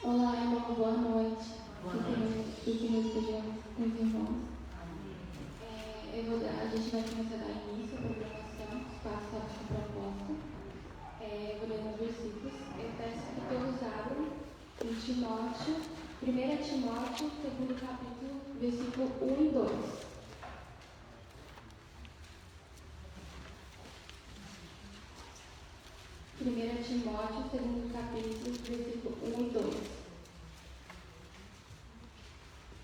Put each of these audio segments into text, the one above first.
Olá, irmão, boa noite. Boa noite. Que nos estejamos com os irmãos. A gente vai começar a dar início à programação, passa a proposta. Eu vou ler os versículos. Eu peço que todos abram em Timóteo, 1 Timóteo, segundo capítulo, versículo 1 e 2. 1 Timóteo, segundo capítulo, versículo 1 e 2.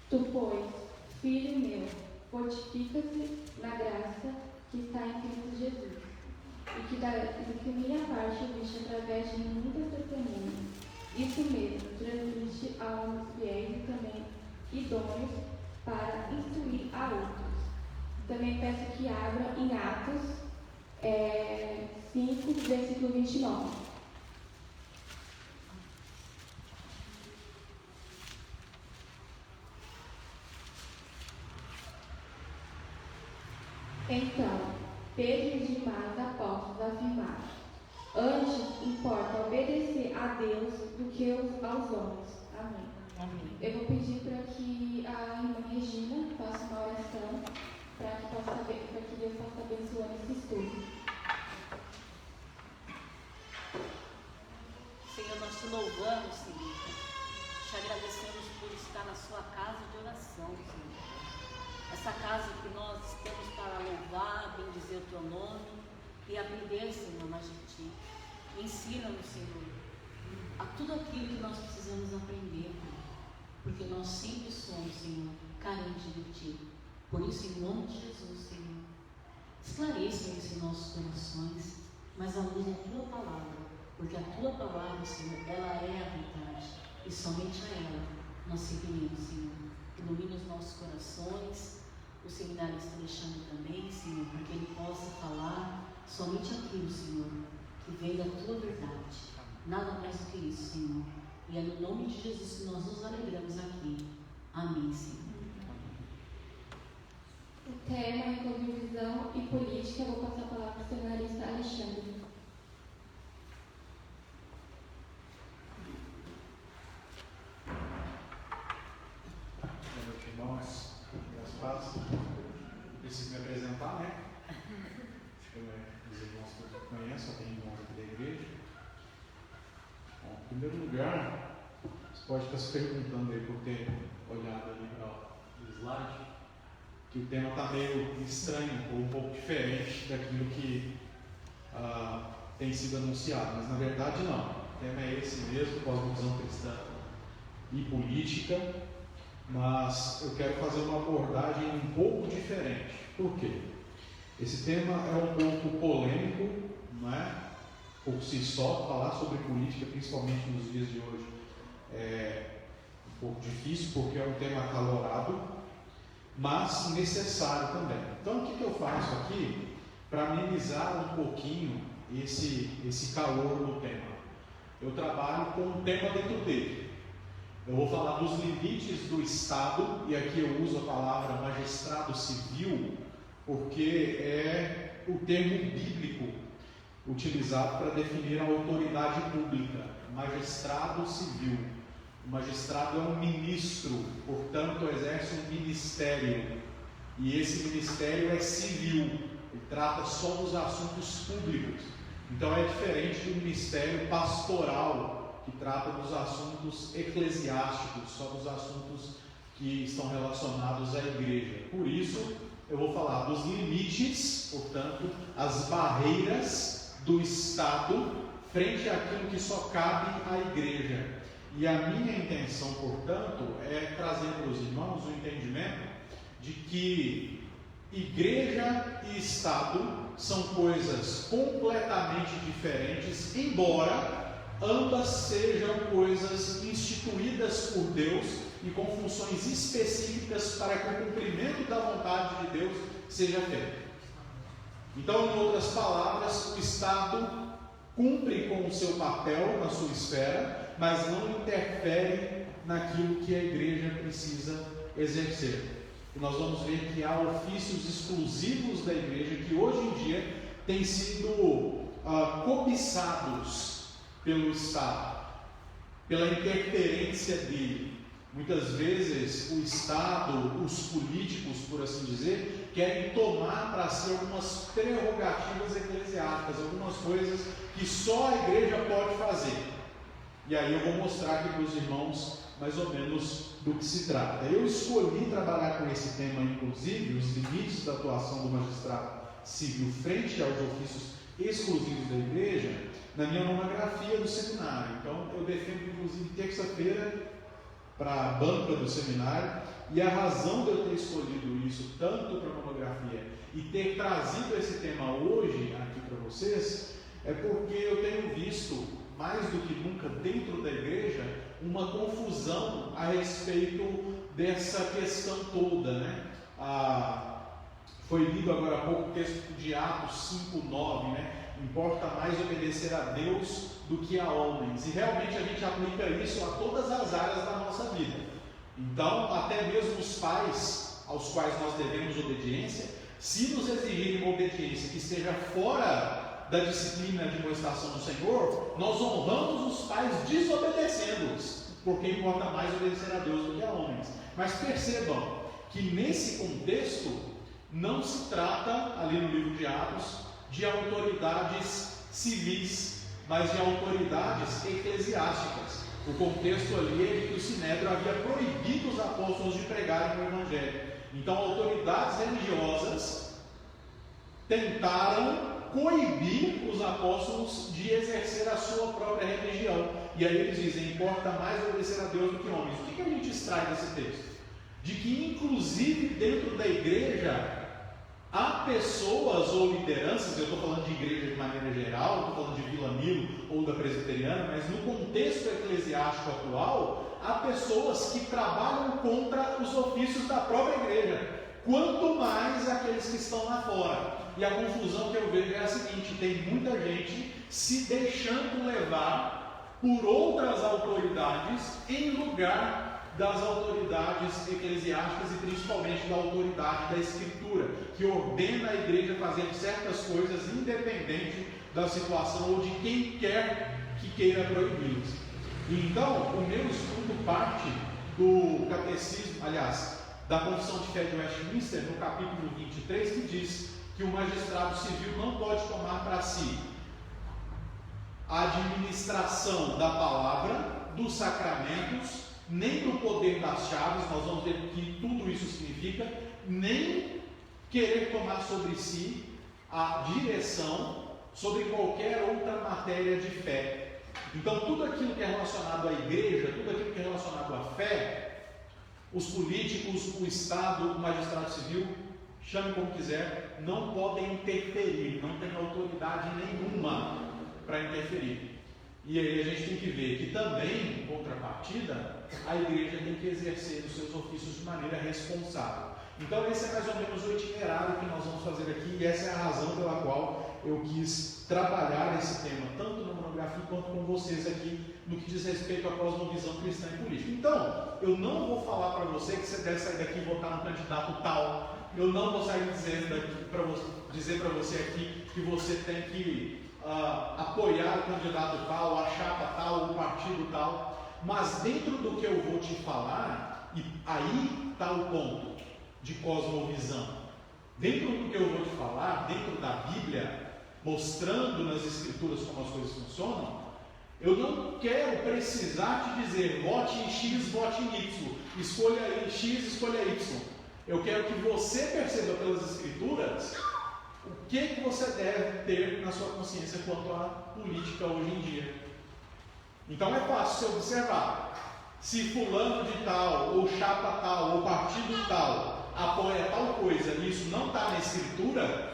Tu, pois, filho meu, fortifica-te na graça que está em Cristo Jesus, e que minha parte ouviste através de muitas testemunhas. Isso mesmo, transmite a homens fiéis e também idôneos para instruir a outros. Também peço que abra em Atos 5, versículo 29. Então, Pedro e demais apóstolos afirmaram: antes importa obedecer a Deus do que aos homens. Amém. Amém. Eu vou pedir para que a irmã Regina faça uma oração para que Deus possa abençoar esse estudo. Senhor, nós te louvamos, Senhor. Te agradecemos por estar na sua casa de oração, Senhor. Essa casa que nós estamos para louvar, bendizer o teu nome e aprender, Senhor, mais de ti. Ensina-nos, Senhor, a tudo aquilo que nós precisamos aprender, porque nós sempre somos, Senhor, carentes de ti. Por isso, em nome de Jesus, Senhor, esclareça isso em nossos corações, mas à luz da tua palavra, porque a tua palavra, Senhor, ela é a verdade, e somente a ela nós seguiremos, Senhor. Ilumina os nossos corações, o seminarista Alexandre também, Senhor, para que ele possa falar somente aquilo, Senhor, que vem da tua verdade, nada mais do que isso, Senhor. E é no nome de Jesus que nós nos alegramos aqui. Amém, Senhor. O tema é cosmovisão e política. Eu vou passar a palavra para o seminarista Alexandre. Boa noite, irmãos. Graças a Deus. Preciso me apresentar, né? Acho que os irmãos todos conhecem, só tem irmãos aqui da igreja. Bom, em primeiro lugar, você pode estar se perguntando aí por ter olhado ali para o slide, que o tema está meio estranho ou um pouco diferente daquilo que tem sido anunciado, mas na verdade não. O tema é esse mesmo, cosmovisão cristã e política. Mas eu quero fazer uma abordagem um pouco diferente. Por quê? Esse tema é um pouco polêmico, não é? Por si só, falar sobre política, principalmente nos dias de hoje, é um pouco difícil, porque é um tema acalorado, mas necessário também. Então, o que eu faço aqui para minimizar um pouquinho esse calor do tema? Eu trabalho com um tema dentro dele. Eu vou falar dos limites do Estado, e aqui eu uso a palavra magistrado civil, porque é o termo bíblico utilizado para definir a autoridade pública, magistrado civil. O magistrado é um ministro, portanto exerce um ministério, e esse ministério é civil, ele trata só dos assuntos públicos. Então é diferente do ministério pastoral, que trata dos assuntos eclesiásticos, só dos assuntos que estão relacionados à igreja. Por isso, eu vou falar dos limites, portanto, as barreiras do Estado frente àquilo que só cabe à igreja. E a minha intenção, portanto, é trazer para os irmãos o entendimento de que igreja e Estado são coisas completamente diferentes, embora ambas sejam coisas instituídas por Deus e com funções específicas para que o cumprimento da vontade de Deus seja feito. Então, em outras palavras, o Estado cumpre com o seu papel na sua esfera, mas não interfere naquilo que a igreja precisa exercer. E nós vamos ver que há ofícios exclusivos da igreja que hoje em dia têm sido cobiçados pelo Estado. pela interferência dele. Muitas vezes o Estado, os políticos, por assim dizer, querem tomar para si algumas prerrogativas eclesiásticas, algumas coisas que só a igreja pode fazer. E aí eu vou mostrar aqui para os irmãos mais ou menos do que se trata. Eu escolhi trabalhar com esse tema, inclusive, os limites da atuação do magistrado civil frente aos ofícios exclusivos da igreja, na minha monografia do seminário. Então eu defendo, inclusive, terça-feira para a banca do seminário, e a razão de eu ter escolhido isso tanto para a monografia e ter trazido esse tema hoje aqui para vocês, é porque eu tenho visto, mais do que nunca dentro da igreja, uma confusão a respeito dessa questão toda, né? Foi lido agora há pouco o texto de Atos 5:9, né? Importa mais obedecer a Deus do que a homens. E realmente a gente aplica isso a todas as áreas da nossa vida. Então, até mesmo os pais aos quais nós devemos obediência, se nos exigirem uma obediência que esteja fora da disciplina de admoestação do Senhor, nós honramos os pais desobedecendo-os, porque importa mais obedecer a Deus do que a homens. Mas percebam que nesse contexto não se trata, ali no livro de Atos, de autoridades civis, mas de autoridades eclesiásticas. O contexto ali é de que o Sinédrio havia proibido os apóstolos de pregarem o Evangelho. Então, autoridades religiosas tentaram coibir os apóstolos de exercer a sua própria religião. E aí eles dizem: importa mais obedecer a Deus do que homens. O que a gente extrai desse texto? De que, inclusive, dentro da igreja, há pessoas ou lideranças, eu estou falando de igreja de maneira geral, estou falando de Vila Nilo ou da presbiteriana, mas no contexto eclesiástico atual, há pessoas que trabalham contra os ofícios da própria igreja, quanto mais aqueles que estão lá fora. E a confusão que eu vejo é a seguinte: tem muita gente se deixando levar por outras autoridades em lugar das autoridades eclesiásticas e principalmente da autoridade da Escritura, que ordena a igreja fazer certas coisas independente da situação ou de quem quer que queira proibi-las. Então, o meu estudo parte do catecismo, aliás, da Confissão de Fé de Westminster, no capítulo 23, que diz que o magistrado civil não pode tomar para si a administração da palavra, dos sacramentos, nem do poder das chaves. Nós vamos ver o que tudo isso significa, nem querer tomar sobre si a direção sobre qualquer outra matéria de fé. Então, tudo aquilo que é relacionado à igreja, tudo aquilo que é relacionado à fé, os políticos, o Estado, o magistrado civil, chame como quiser, não podem interferir, não tem autoridade nenhuma para interferir. E aí a gente tem que ver que também, em contrapartida, a igreja tem que exercer os seus ofícios de maneira responsável. Então esse é mais ou menos o itinerário que nós vamos fazer aqui, e essa é a razão pela qual eu quis trabalhar esse tema, tanto na monografia quanto com vocês aqui, no que diz respeito à cosmovisão cristã e política. Então, eu não vou falar para você que você deve sair daqui e votar no candidato tal, eu não vou sair dizer para você aqui que você tem que apoiar o candidato tal, a chapa tal, o partido tal, mas dentro do que eu vou te falar, e aí está o ponto de cosmovisão, dentro do que eu vou te falar, dentro da Bíblia, mostrando nas Escrituras como as coisas funcionam, eu não quero precisar te dizer vote em X, vote em Y, escolha X, escolha Y. Eu quero que você perceba pelas Escrituras o que você deve ter na sua consciência quanto à política hoje em dia. Então é fácil você observar. Se fulano de tal, ou chapa tal, ou partido tal, apoia tal coisa, e isso não está na Escritura,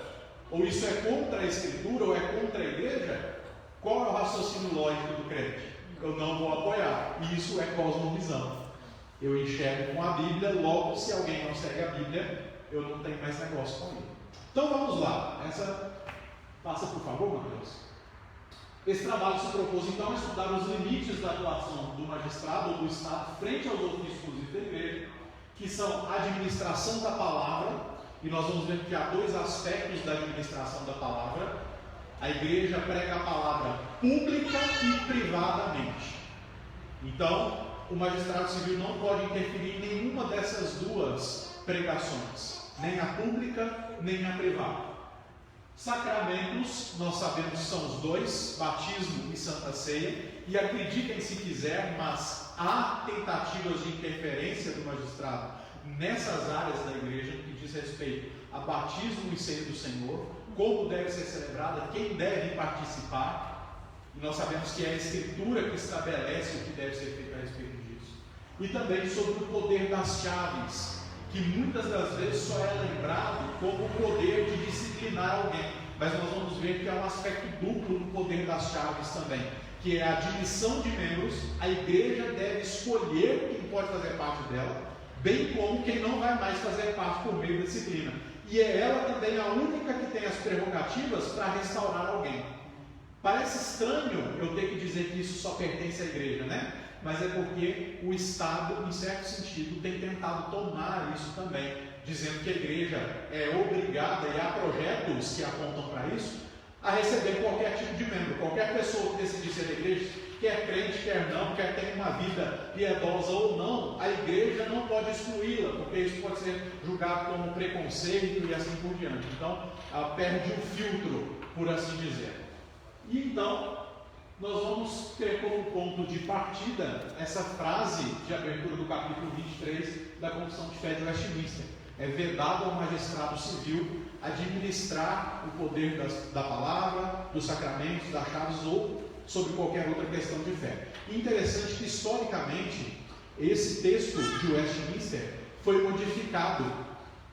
ou isso é contra a Escritura, ou é contra a igreja, qual é o raciocínio lógico do crente? Eu não vou apoiar. E isso é cosmovisão. Eu enxergo com a Bíblia, logo se alguém não segue a Bíblia, eu não tenho mais negócio com ele. Então vamos lá, passa por favor, Mateus. Esse trabalho se propôs então a estudar os limites da atuação do magistrado ou do Estado frente aos ofícios exclusivos da igreja, que são a administração da palavra, e nós vamos ver que há dois aspectos da administração da palavra. A igreja prega a palavra pública e privadamente. Então, o magistrado civil não pode interferir em nenhuma dessas duas pregações, nem a pública, nem a privada. Sacramentos, nós sabemos que são os dois, batismo e santa ceia, e acreditem se quiser, mas há tentativas de interferência do magistrado nessas áreas da igreja, no que diz respeito a batismo e ceia do Senhor, como deve ser celebrada, quem deve participar, e nós sabemos que é a Escritura que estabelece o que deve ser feito a respeito disso. E também sobre o poder das chaves, que muitas das vezes só é lembrado como o poder de disciplinar alguém, mas nós vamos ver que há um aspecto duplo no poder das chaves também, que é a admissão de membros. A igreja deve escolher quem pode fazer parte dela, bem como quem não vai mais fazer parte por meio da disciplina, e é ela também a única que tem as prerrogativas para restaurar alguém. Parece estranho eu ter que dizer que isso só pertence à igreja, né? Mas é porque o Estado, em certo sentido, tem tentado tomar isso também, dizendo que a igreja é obrigada, e há projetos que apontam para isso, a receber qualquer tipo de membro. Qualquer pessoa que decidir ser da igreja, quer crente, quer não, quer ter uma vida piedosa ou não, a igreja não pode excluí-la, porque isso pode ser julgado como preconceito e assim por diante. Então, ela perde o filtro, por assim dizer. E então, nós vamos ter como ponto de partida essa frase de abertura do capítulo 23 da Confissão de Fé de Westminster. É vedado ao magistrado civil administrar o poder da palavra, dos sacramentos, das chaves ou sobre qualquer outra questão de fé. Interessante que, historicamente, esse texto de Westminster foi modificado,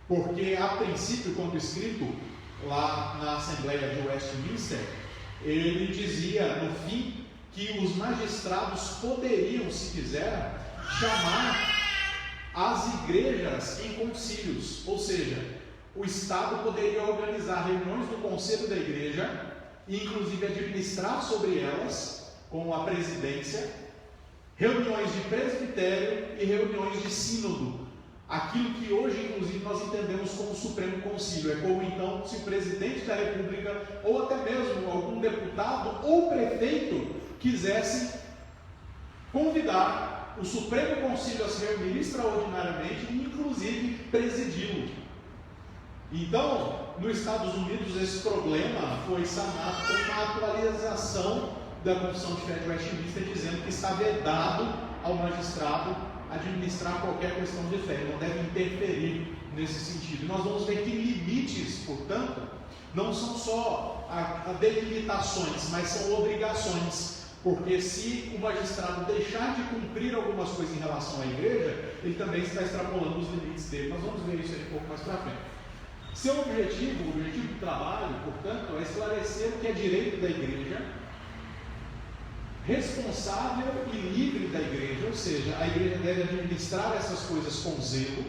porque, a princípio, quando escrito lá na Assembleia de Westminster, ele dizia, no fim, que os magistrados poderiam, se quiser, chamar as igrejas em concílios, ou seja, o Estado poderia organizar reuniões do conselho da igreja e inclusive administrar sobre elas, com a presidência, reuniões de presbitério e reuniões de sínodo, aquilo que hoje inclusive nós entendemos como Supremo Concílio. É como então se o presidente da república, ou até mesmo algum deputado ou prefeito, quisesse convidar o Supremo Concílio a se reunir extraordinariamente e inclusive presidi-lo. Então, nos Estados Unidos, esse problema foi sanado com uma atualização da Confissão de Fé de Westminster, dizendo que está vedado ao magistrado administrar qualquer questão de fé, ele não deve interferir nesse sentido. E nós vamos ver que limites, portanto, não são só delimitações, mas são obrigações, porque se o magistrado deixar de cumprir algumas coisas em relação à igreja, ele também está extrapolando os limites dele. Nós vamos ver isso aí um pouco mais para frente. Seu objetivo, o objetivo do trabalho, portanto, é esclarecer o que é direito da igreja, responsável e livre da igreja, ou seja, a igreja deve administrar essas coisas com zelo,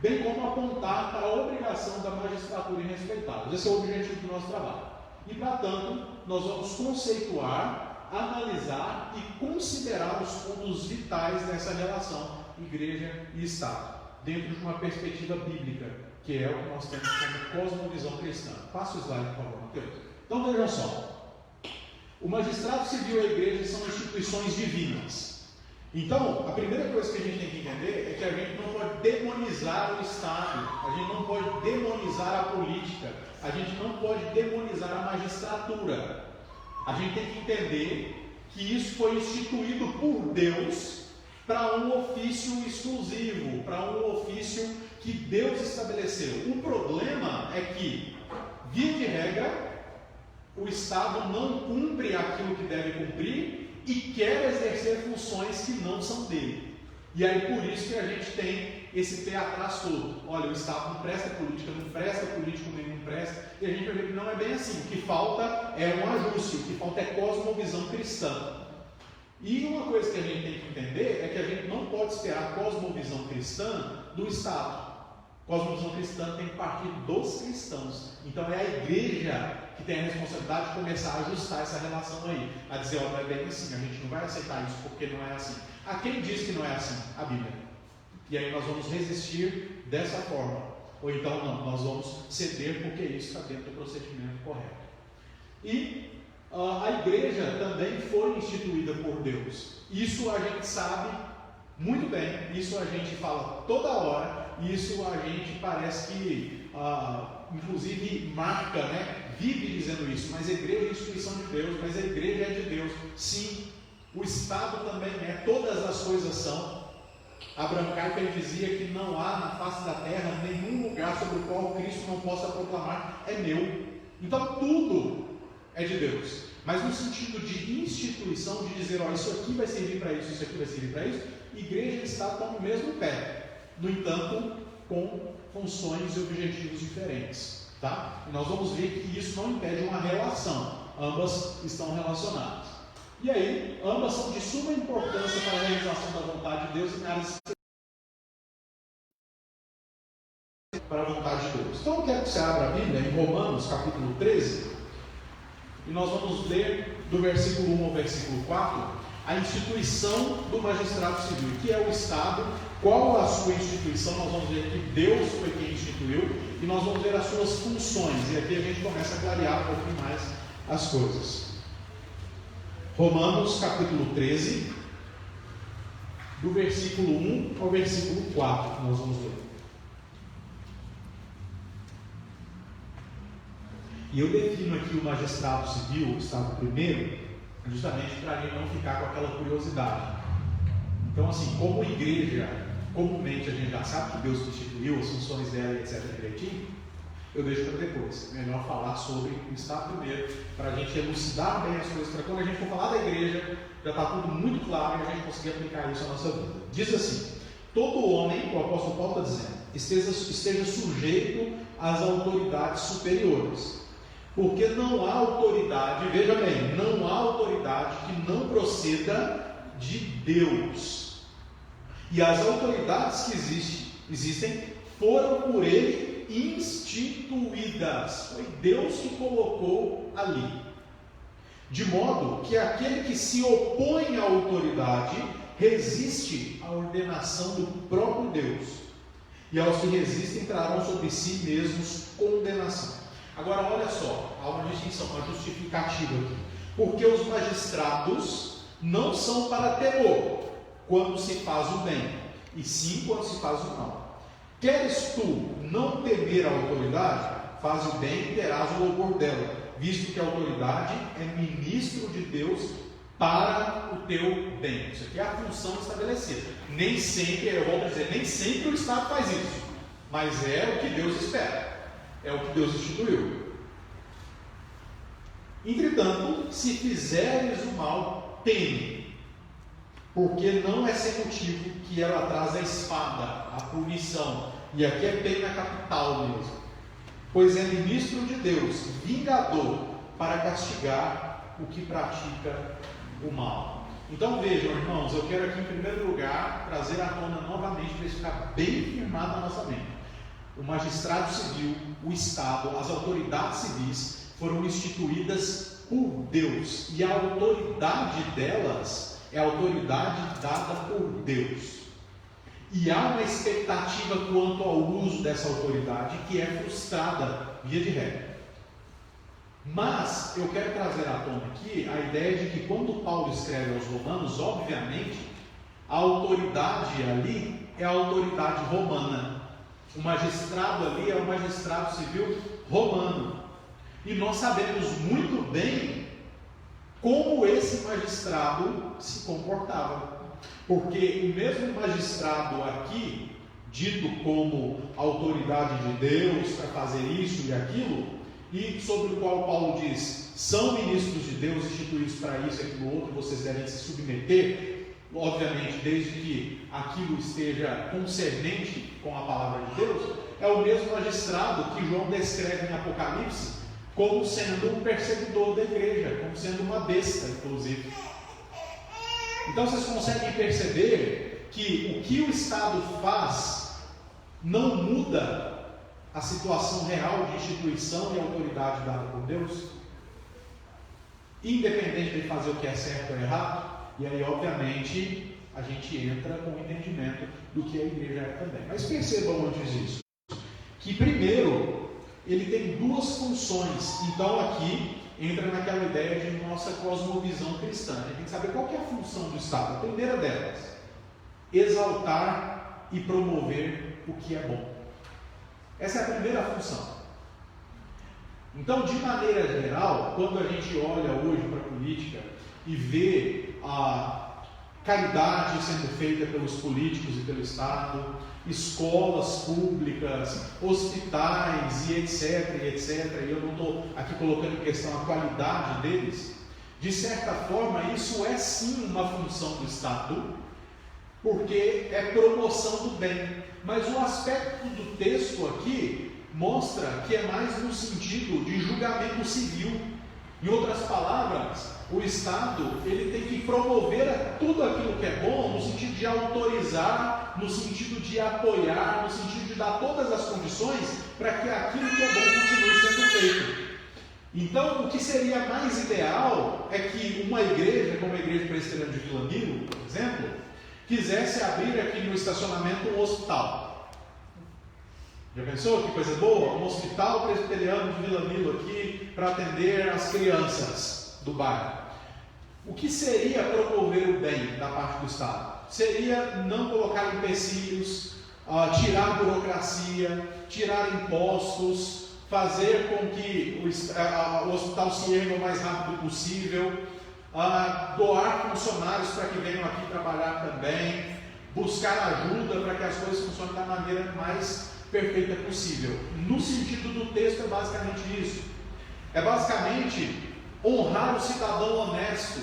bem como apontar para a obrigação da magistratura em respeitá-los. Esse é o objetivo do nosso trabalho. E, para tanto, nós vamos conceituar, analisar e considerar os pontos vitais dessa relação igreja e Estado, dentro de uma perspectiva bíblica, que é o que nós temos como cosmovisão cristã. Passa o slide, por favor, Mateus. Então, vejam só. O magistrado civil e a igreja são instituições divinas. Então, a primeira coisa que a gente tem que entender é que a gente não pode demonizar o Estado, a gente não pode demonizar a política, a gente não pode demonizar a magistratura. A gente tem que entender que isso foi instituído por Deus para um ofício exclusivo, para um ofício que Deus estabeleceu. O problema é que, via de regra, o Estado não cumpre aquilo que deve cumprir e quer exercer funções que não são dele. E aí por isso que a gente tem esse pé atrás todo. Olha, o Estado não presta política, não presta, político nenhum presta, e a gente vai ver que não é bem assim. O que falta é um ajuste, o que falta é cosmovisão cristã. E uma coisa que a gente tem que entender é que a gente não pode esperar cosmovisão cristã do Estado. Cosmovisão cristã tem que partir dos cristãos. Então é a igreja que tem a responsabilidade de começar a ajustar essa relação aí, a dizer, ó, não é bem assim, a gente não vai aceitar isso porque não é assim. A quem diz que não é assim? A Bíblia. E aí nós vamos resistir dessa forma, ou então não, nós vamos ceder porque isso está dentro do procedimento correto. E a igreja também foi instituída por Deus. Isso a gente sabe muito bem, isso a gente fala toda hora, isso a gente parece que, inclusive, marca, né? Vive dizendo isso, mas a igreja é instituição de Deus, mas a igreja é de Deus. Sim, o Estado também é, todas as coisas são. Abraham Kuyper dizia que não há na face da terra nenhum lugar sobre o qual Cristo não possa proclamar, é meu. Então tudo é de Deus, mas no sentido de instituição, de dizer, ó, isso aqui vai servir para isso, isso aqui vai servir para isso, igreja e Estado estão no mesmo pé, no entanto, com funções e objetivos diferentes, tá? E nós vamos ver que isso não impede uma relação, ambas estão relacionadas. E aí, ambas são de suma importância para a realização da vontade de Deus e áreas para a vontade de Deus. Então eu quero que você abra a Bíblia em Romanos capítulo 13 e nós vamos ler do versículo 1 ao versículo 4 a instituição do magistrado civil, que é o Estado, qual a sua instituição. Nós vamos ver que Deus foi quem instituiu e nós vamos ver as suas funções, e aqui a gente começa a clarear um pouquinho mais as coisas. Romanos capítulo 13, do versículo 1 ao versículo 4, nós vamos ler. E eu defino aqui o magistrado civil, o Estado primeiro, justamente para a gente não ficar com aquela curiosidade. Então, assim, como igreja, comumente a gente já sabe que Deus instituiu as funções dela, etc., direitinho, eu deixo para depois. É melhor falar sobre o Estado primeiro, para a gente elucidar bem as coisas, para quando a gente for falar da igreja, já está tudo muito claro e a gente conseguir aplicar isso à nossa vida. Diz assim: todo homem, o apóstolo Paulo está dizendo, esteja sujeito às autoridades superiores. Porque não há autoridade, veja bem, não há autoridade que não proceda de Deus. E as autoridades que existem foram por Ele instituídas. Foi Deus que colocou ali. De modo que aquele que se opõe à autoridade resiste à ordenação do próprio Deus. E aos que resistem trarão sobre si mesmos condenação. Agora olha só, há uma distinção, uma justificativa aqui. Porque os magistrados não são para temor quando se faz o bem, e sim quando se faz o mal. Queres tu não temer a autoridade? Faz o bem e terás o louvor dela, visto que a autoridade é ministro de Deus para o teu bem. Isso aqui é a função estabelecida. Nem sempre, eu volto a dizer, nem sempre o Estado faz isso, mas é o que Deus espera. É o que Deus instituiu. Entretanto, se fizeres o mal, teme, porque não é sem motivo que ela traz a espada, a punição, e aqui é pena capital mesmo, pois é ministro de Deus, vingador, para castigar o que pratica o mal. Então vejam, irmãos, eu quero aqui em primeiro lugar trazer à tona novamente, para isso ficar bem firmado na nossa mente. O magistrado civil, o Estado, as autoridades civis foram instituídas por Deus, e a autoridade delas é a autoridade dada por Deus. E há uma expectativa quanto ao uso dessa autoridade que é frustrada, via de regra. Mas eu quero trazer à tona aqui a ideia de que quando Paulo escreve aos Romanos, obviamente, a autoridade ali é a autoridade romana. O magistrado ali é o magistrado civil romano. E nós sabemos muito bem como esse magistrado se comportava. Porque o mesmo magistrado aqui, dito como autoridade de Deus para fazer isso e aquilo, e sobre o qual Paulo diz, são ministros de Deus instituídos para isso e aquilo outro, vocês devem se submeter, obviamente, desde que aquilo esteja concernente com a palavra de Deus, é o mesmo magistrado que João descreve em Apocalipse como sendo um perseguidor da igreja, como sendo uma besta, inclusive. Então vocês conseguem perceber que o que o Estado faz não muda a situação real de instituição e autoridade dada por Deus, independente de fazer o que é certo ou errado. E aí, obviamente, a gente entra com o entendimento do que a igreja é também. Mas percebam antes disso, que primeiro, ele tem duas funções. Então aqui, entra naquela ideia de nossa cosmovisão cristã. A gente tem que saber qual que é a função do Estado. A primeira delas, exaltar e promover o que é bom. Essa é a primeira função. Então, de maneira geral, quando a gente olha hoje para a política e vê a caridade sendo feita pelos políticos e pelo Estado, escolas públicas, hospitais e etc, e eu não estou aqui colocando em questão a qualidade deles, de certa forma isso é sim uma função do Estado, porque é promoção do bem, mas o aspecto do texto aqui mostra que é mais no sentido de julgamento civil. Em outras palavras, o Estado ele tem que promover tudo aquilo que é bom, no sentido de autorizar, no sentido de apoiar, no sentido de dar todas as condições para que aquilo que é bom continue sendo feito. Então, o que seria mais ideal é que uma igreja, como a Igreja Presbiteriana de Vila Nilo, por exemplo, quisesse abrir aqui no estacionamento um hospital. Já pensou que coisa boa? Um hospital presbiteriano de Vila Nilo aqui para atender as crianças do bairro. O que seria promover o bem da parte do Estado? Seria não colocar empecilhos, tirar burocracia, tirar impostos, fazer com que o hospital se erga o mais rápido possível, doar funcionários para que venham aqui trabalhar também, buscar ajuda para que as coisas funcionem da maneira mais perfeita possível. No sentido do texto é basicamente isso. É basicamente honrar o cidadão honesto.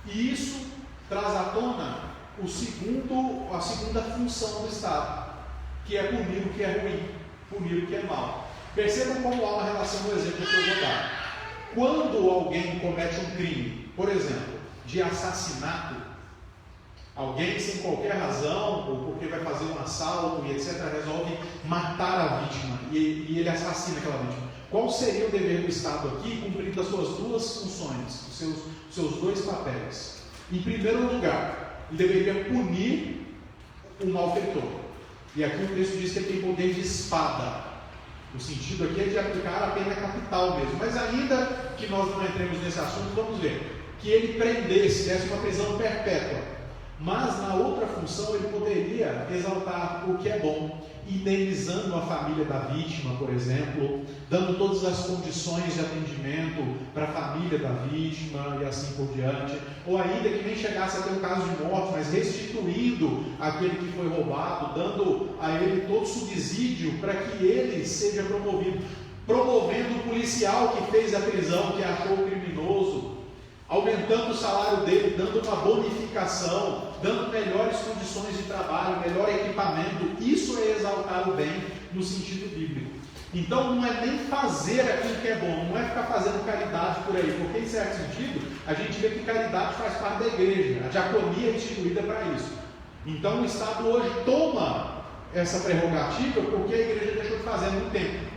E isso traz à tona a segunda função do Estado, que é punir o que é ruim, punir o que é mal. Percebam como há uma relação no exemplo que eu vou dar. Quando alguém comete um crime, por exemplo, de assassinato, alguém sem qualquer razão, ou porque vai fazer um assalto e etc., resolve matar a vítima e ele assassina aquela vítima. Qual seria o dever do Estado aqui, cumprindo as suas duas funções, os seus dois papéis? Em primeiro lugar, ele deveria punir o malfeitor. E aqui o texto diz que ele tem poder de espada. O sentido aqui é de aplicar a pena capital mesmo. Mas ainda que nós não entremos nesse assunto, vamos ver. Que ele prendesse, desse uma prisão perpétua. Mas na outra função ele poderia exaltar o que é bom, indenizando a família da vítima, por exemplo, dando todas as condições de atendimento para a família da vítima e assim por diante, ou ainda que nem chegasse a ter um caso de morte, mas restituindo aquele que foi roubado, dando a ele todo subsídio para que ele seja promovido, promovendo o policial que fez a prisão, que achou o criminoso, aumentando o salário dele, dando uma bonificação, dando melhores condições de trabalho, melhor equipamento. Isso é exaltar o bem no sentido bíblico. Então não é nem fazer aquilo que é bom, não é ficar fazendo caridade por aí, porque em certo sentido a gente vê que caridade faz parte da igreja, a diaconia é instituída para isso. Então o Estado hoje toma essa prerrogativa porque a igreja deixou de fazer há muito tempo.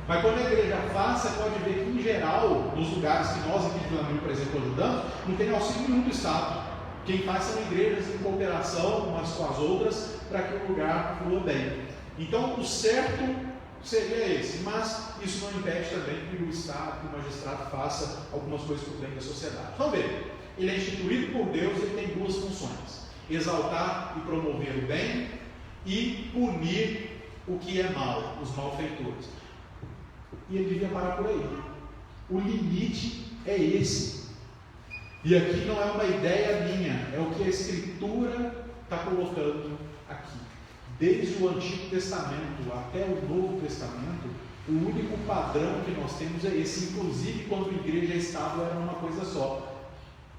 Mas quando a igreja faz, você pode ver que, em geral, nos lugares que nós aqui de Vila Nilo, por exemplo, ajudamos, não tem auxílio nenhum do Estado. Quem faz são igrejas em cooperação umas com as outras para que o lugar flua bem. Então, o certo seria esse, mas isso não impede também que o Estado, que o magistrado faça algumas coisas para o bem da sociedade. Então, veja, ele é instituído por Deus, ele tem duas funções: exaltar e promover o bem e punir o que é mal, os malfeitores. E ele devia parar por aí. O limite é esse. E aqui não é uma ideia minha, é o que a Escritura está colocando aqui. Desde o Antigo Testamento até o Novo Testamento, o único padrão que nós temos é esse, inclusive quando a igreja e Estado eram uma coisa só.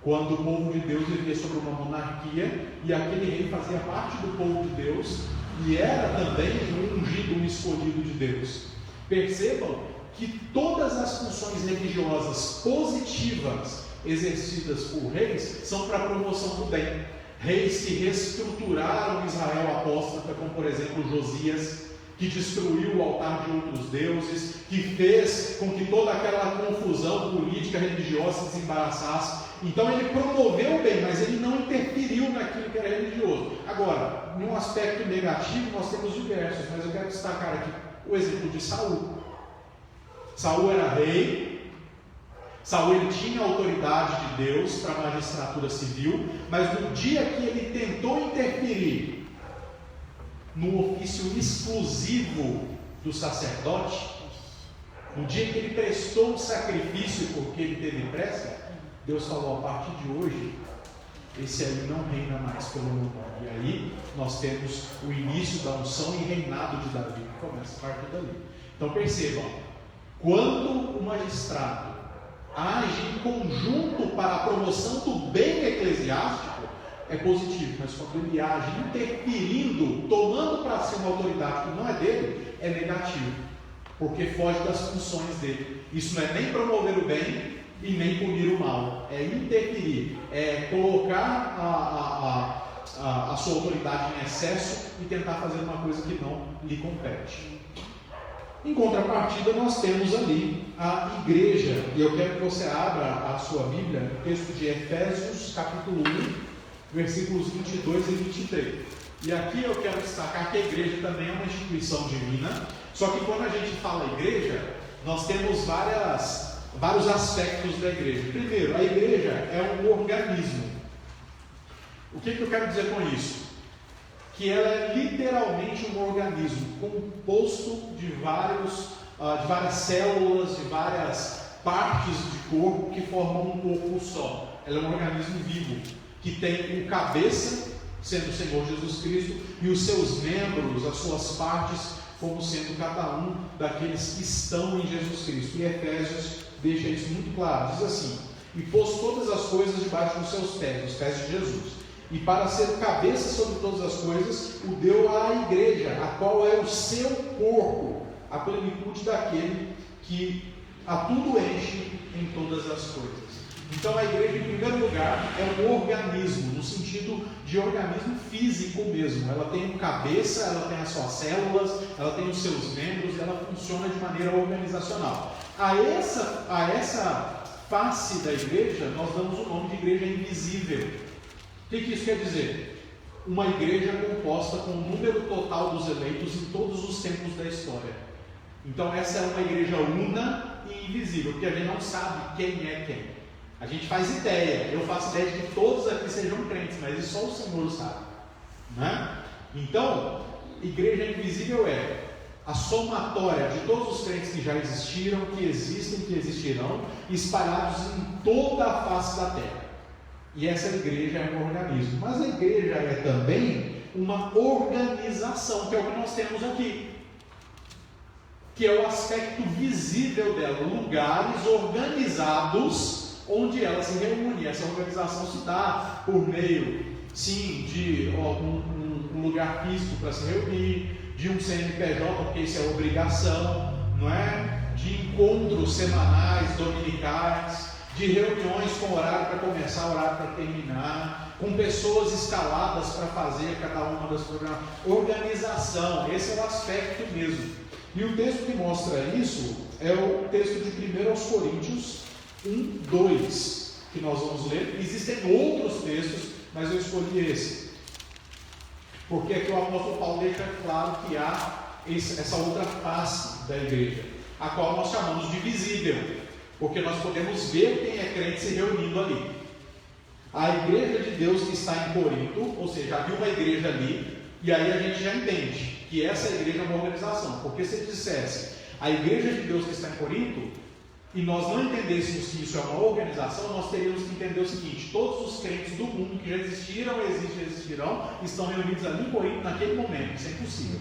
Quando o povo de Deus vivia sobre uma monarquia e aquele rei fazia parte do povo de Deus e era também um ungido, um escolhido de Deus. Percebam que todas as funções religiosas positivas exercidas por reis são para a promoção do bem. Reis que reestruturaram Israel apóstata, como por exemplo Josias, que destruiu o altar de outros deuses, que fez com que toda aquela confusão política religiosa se desembaraçasse. Então ele promoveu o bem, mas ele não interferiu naquilo que era religioso. Agora, num aspecto negativo nós temos diversos, mas eu quero destacar aqui o exemplo de Saul. Saul era rei, Saul ele tinha a autoridade de Deus para a magistratura civil, mas no dia que ele tentou interferir no ofício exclusivo do sacerdote, no dia que ele prestou um sacrifício porque ele teve pressa, Deus falou: a partir de hoje, esse aí não reina mais pelo meu nome. E aí nós temos o início da unção e reinado de Davi, que começa a partir dali. Então percebam, quando o magistrado age em conjunto para a promoção do bem eclesiástico, é positivo, mas quando ele age interferindo, tomando para si uma autoridade que não é dele, é negativo, porque foge das funções dele. Isso não é nem promover o bem e nem punir o mal, é interferir, é colocar a sua autoridade em excesso e tentar fazer uma coisa que não lhe compete. Em contrapartida, nós temos ali a igreja, e eu quero que você abra a sua Bíblia, no texto de Efésios, capítulo 1, versículos 22 e 23. E aqui eu quero destacar que a igreja também é uma instituição divina, só que quando a gente fala igreja, nós temos vários aspectos da igreja. Primeiro, a igreja é um organismo. O que eu quero dizer com isso? Que ela é literalmente um organismo composto de várias células, de várias partes de corpo que formam um corpo só. Ela é um organismo vivo, que tem um cabeça, sendo o Senhor Jesus Cristo, e os seus membros, as suas partes, como sendo cada um daqueles que estão em Jesus Cristo. E Efésios deixa isso muito claro, diz assim: e pôs todas as coisas debaixo dos seus pés, os pés de Jesus. E para ser o cabeça sobre todas as coisas, o deu à igreja, a qual é o seu corpo, a plenitude daquele que a tudo enche em todas as coisas. Então a igreja, em primeiro lugar, é um organismo, no sentido de organismo físico mesmo. Ela tem um cabeça, ela tem as suas células, ela tem os seus membros, ela funciona de maneira organizacional. A essa face da igreja, nós damos o nome de igreja invisível. O que isso quer dizer? Uma igreja composta com o número total dos eleitos em todos os tempos da história. Então essa é uma igreja una e invisível, porque a gente não sabe quem é quem. A gente faz ideia, eu faço ideia de que todos aqui sejam crentes, mas isso só o Senhor sabe, né? Então, igreja invisível é a somatória de todos os crentes que já existiram, que existem, que existirão, espalhados em toda a face da terra. E essa igreja é um organismo, mas a igreja é também uma organização, que é o que nós temos aqui, que é o aspecto visível dela, lugares organizados onde ela se reúne. Essa organização se dá por meio, sim, de um lugar físico para se reunir, de um CNPJ, porque isso é obrigação, não é? De encontros semanais, dominicais, de reuniões com horário para começar, horário para terminar, com pessoas escaladas para fazer cada uma das programas. Organização, esse é o aspecto mesmo. E o texto que mostra isso é o texto de 1 Coríntios 1, 2, que nós vamos ler. Existem outros textos, mas eu escolhi esse, porque aqui o apóstolo Paulo deixa claro que há essa outra face da igreja, a qual nós chamamos de visível, porque nós podemos ver quem é crente se reunindo ali. A igreja de Deus que está em Corinto, ou seja, havia uma igreja ali, e aí a gente já entende que essa igreja é uma organização, porque se ele dissesse a igreja de Deus que está em Corinto, e nós não entendêssemos que isso é uma organização, nós teríamos que entender o seguinte: todos os crentes do mundo que já existiram, existem e existirão, estão reunidos ali em Corinto naquele momento. Isso é impossível.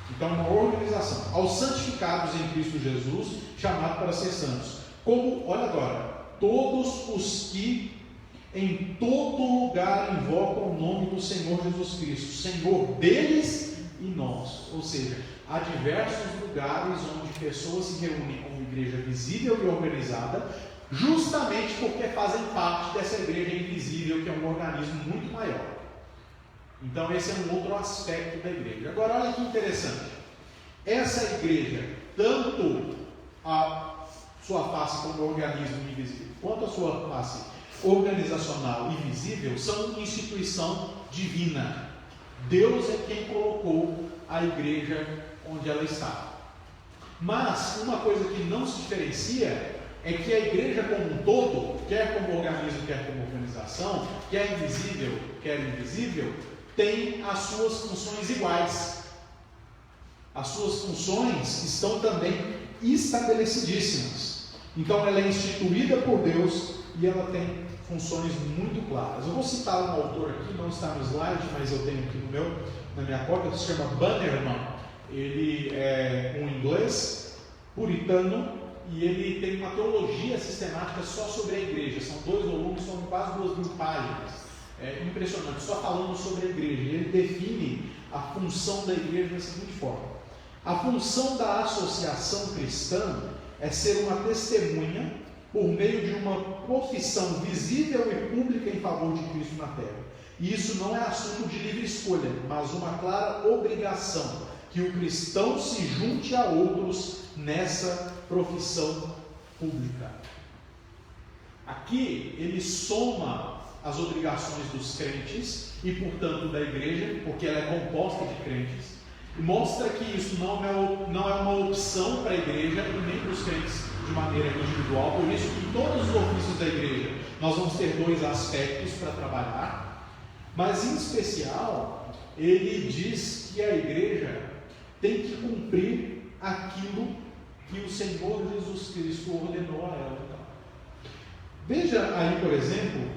Então é uma organização. Aos santificados em Cristo Jesus, chamados para ser santos, como, olha agora, todos os que em todo lugar invocam o nome do Senhor Jesus Cristo, Senhor deles e nós. Ou seja, há diversos lugares onde pessoas se reúnem como igreja visível e organizada, justamente porque fazem parte dessa igreja invisível, que é um organismo muito maior. Então esse é um outro aspecto da igreja. Agora olha que interessante, essa igreja, tanto a sua face como organismo invisível, quanto a sua face organizacional e visível, são instituição divina. Deus é quem colocou a igreja onde ela está. Mas uma coisa que não se diferencia é que a igreja como um todo, quer como organismo, quer como organização, quer invisível, quer invisível, tem as suas funções iguais. As suas funções estão também estabelecidíssimas. Então ela é instituída por Deus e ela tem funções muito claras. Eu vou citar um autor aqui, não está no slide, mas eu tenho aqui na minha cópia, se chama Bannerman. Ele é um inglês puritano e ele tem uma teologia sistemática só sobre a igreja. São 2 volumes, são quase 2.000 páginas. É impressionante, só falando sobre a igreja. Ele define a função da igreja da seguinte forma: a função da associação cristã é ser uma testemunha por meio de uma profissão visível e pública em favor de Cristo na terra. E isso não é assunto de livre escolha, mas uma clara obrigação que o cristão se junte a outros nessa profissão pública. Aqui ele soma as obrigações dos crentes e, portanto, da igreja, porque ela é composta de crentes, e mostra que isso não é uma opção para a igreja e nem para os crentes de maneira individual. Por isso que em todos os ofícios da igreja nós vamos ter 2 aspectos para trabalhar, mas em especial ele diz que a igreja tem que cumprir aquilo que o Senhor Jesus Cristo ordenou a ela. Veja aí, por exemplo,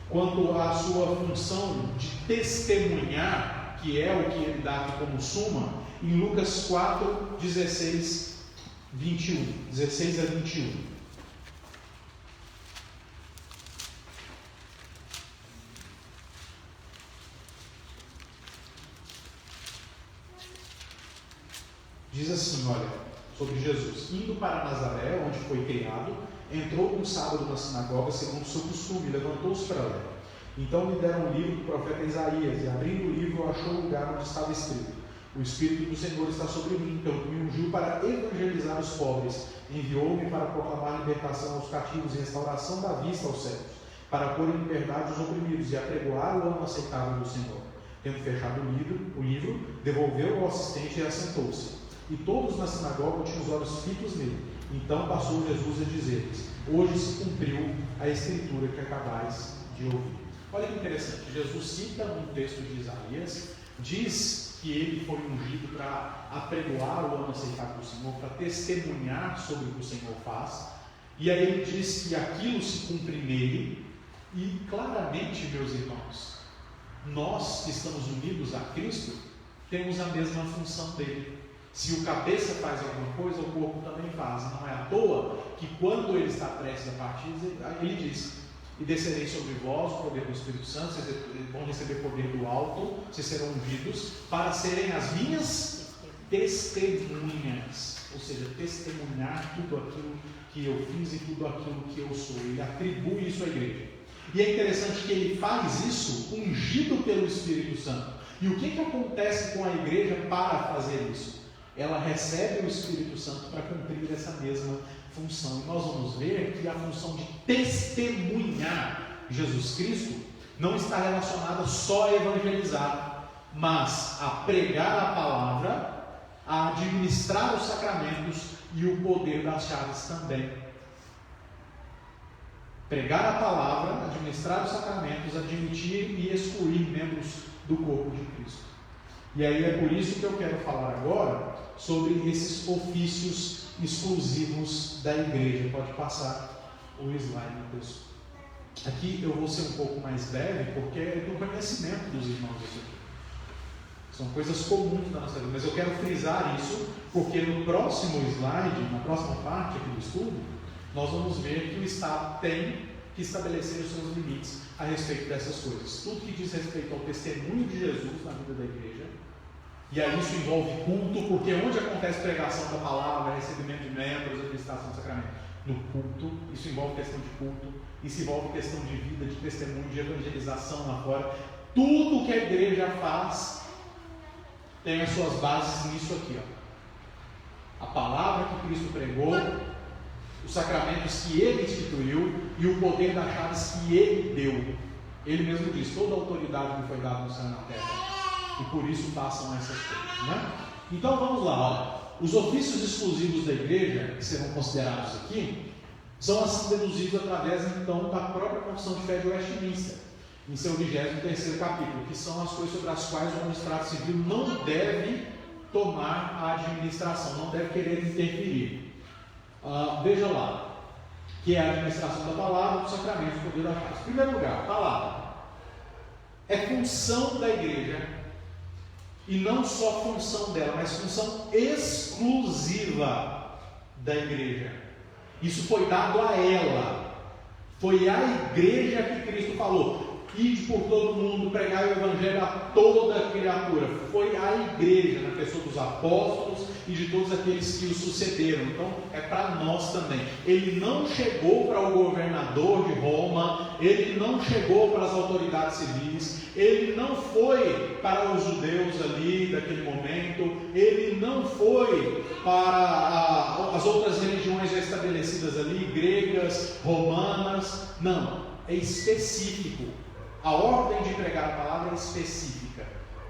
quanto à sua função de testemunhar, que é o que ele dá aqui como suma, em Lucas 4, 16 a 21. Diz assim, olha, sobre Jesus: indo para Nazaré, onde foi criado, entrou um sábado na sinagoga, segundo o seu costume, e levantou-se para ler. Então lhe deram o livro do profeta Isaías, e abrindo o livro, achou o lugar onde estava escrito: o Espírito do Senhor está sobre mim, pelo que me ungiu para evangelizar os pobres, enviou-me para proclamar libertação aos cativos e restauração da vista aos cegos, para pôr em liberdade os oprimidos e apregoar o ano aceitável do Senhor. Tendo fechado o livro, devolveu ao assistente e assentou-se. E todos na sinagoga tinham os olhos fitos nele. Então passou Jesus a dizer-lhes: hoje se cumpriu a escritura que acabais de ouvir. Olha que interessante, Jesus cita um texto de Isaías, diz que ele foi ungido para apregoar o ano aceitável do Senhor, para testemunhar sobre o que o Senhor faz, e aí ele diz que aquilo se cumpre nele, e claramente, meus irmãos, nós que estamos unidos a Cristo, temos a mesma função dele. Se o cabeça faz alguma coisa, o corpo também faz. Não é à toa que quando ele está prestes a partir, ele diz: e descerei sobre vós o poder do Espírito Santo, vocês vão receber poder do alto, vocês serão ungidos para serem as minhas testemunhas. Ou seja, testemunhar tudo aquilo que eu fiz e tudo aquilo que eu sou. Ele atribui isso à igreja. E é interessante que ele faz isso ungido pelo Espírito Santo. E o que acontece com a igreja para fazer isso? Ela recebe o Espírito Santo para cumprir essa mesma função. E nós vamos ver que a função de testemunhar Jesus Cristo não está relacionada só a evangelizar, mas a pregar a palavra, a administrar os sacramentos e o poder das chaves também. Pregar a palavra, administrar os sacramentos, admitir e excluir membros do corpo de Cristo. E aí é por isso que eu quero falar agora sobre esses ofícios exclusivos da igreja. Pode passar o slide, pessoal. Aqui eu vou ser um pouco mais breve, porque é do conhecimento dos irmãos isso aqui. São coisas comuns da nossa vida, mas eu quero frisar isso, porque no próximo slide, na próxima parte aqui do estudo, nós vamos ver que o Estado tem que estabelecer os seus limites a respeito dessas coisas. Tudo que diz respeito ao testemunho de Jesus na vida da igreja. E aí isso envolve culto, porque onde acontece pregação da palavra, recebimento de membros, administração do sacramento? No culto. Isso envolve questão de culto, isso envolve questão de vida, de testemunho, de evangelização lá fora. Tudo que a igreja faz tem as suas bases nisso aqui, ó. A palavra que Cristo pregou, os sacramentos que ele instituiu e o poder das chaves que ele deu. Ele mesmo diz: toda a autoridade me foi dada no céu e na terra, e por isso façam essas coisas, né? Então vamos lá, olha. os ofícios exclusivos da igreja, que serão considerados aqui, são assim deduzidos através, então, da própria Confissão de Fé de Westminster, em seu 23º capítulo, que são as coisas sobre as quais o magistrado civil não deve tomar a administração, não deve querer interferir. Veja lá, que é a administração da palavra, do sacramento, do poder da paz. Em primeiro lugar, palavra. É função da igreja, e não só função dela, mas função exclusiva da igreja. Isso foi dado a ela. Foi à igreja que Cristo falou: ide por todo mundo, pregai o evangelho a toda criatura. Foi à igreja, na pessoa dos apóstolos e de todos aqueles que o sucederam. Então é para nós também. Ele não chegou para o governador de Roma, ele não chegou para as autoridades civis, ele não foi para os judeus ali daquele momento, ele não foi para as outras religiões já estabelecidas ali, gregas, romanas. Não, é específico. A ordem de pregar a palavra é específica,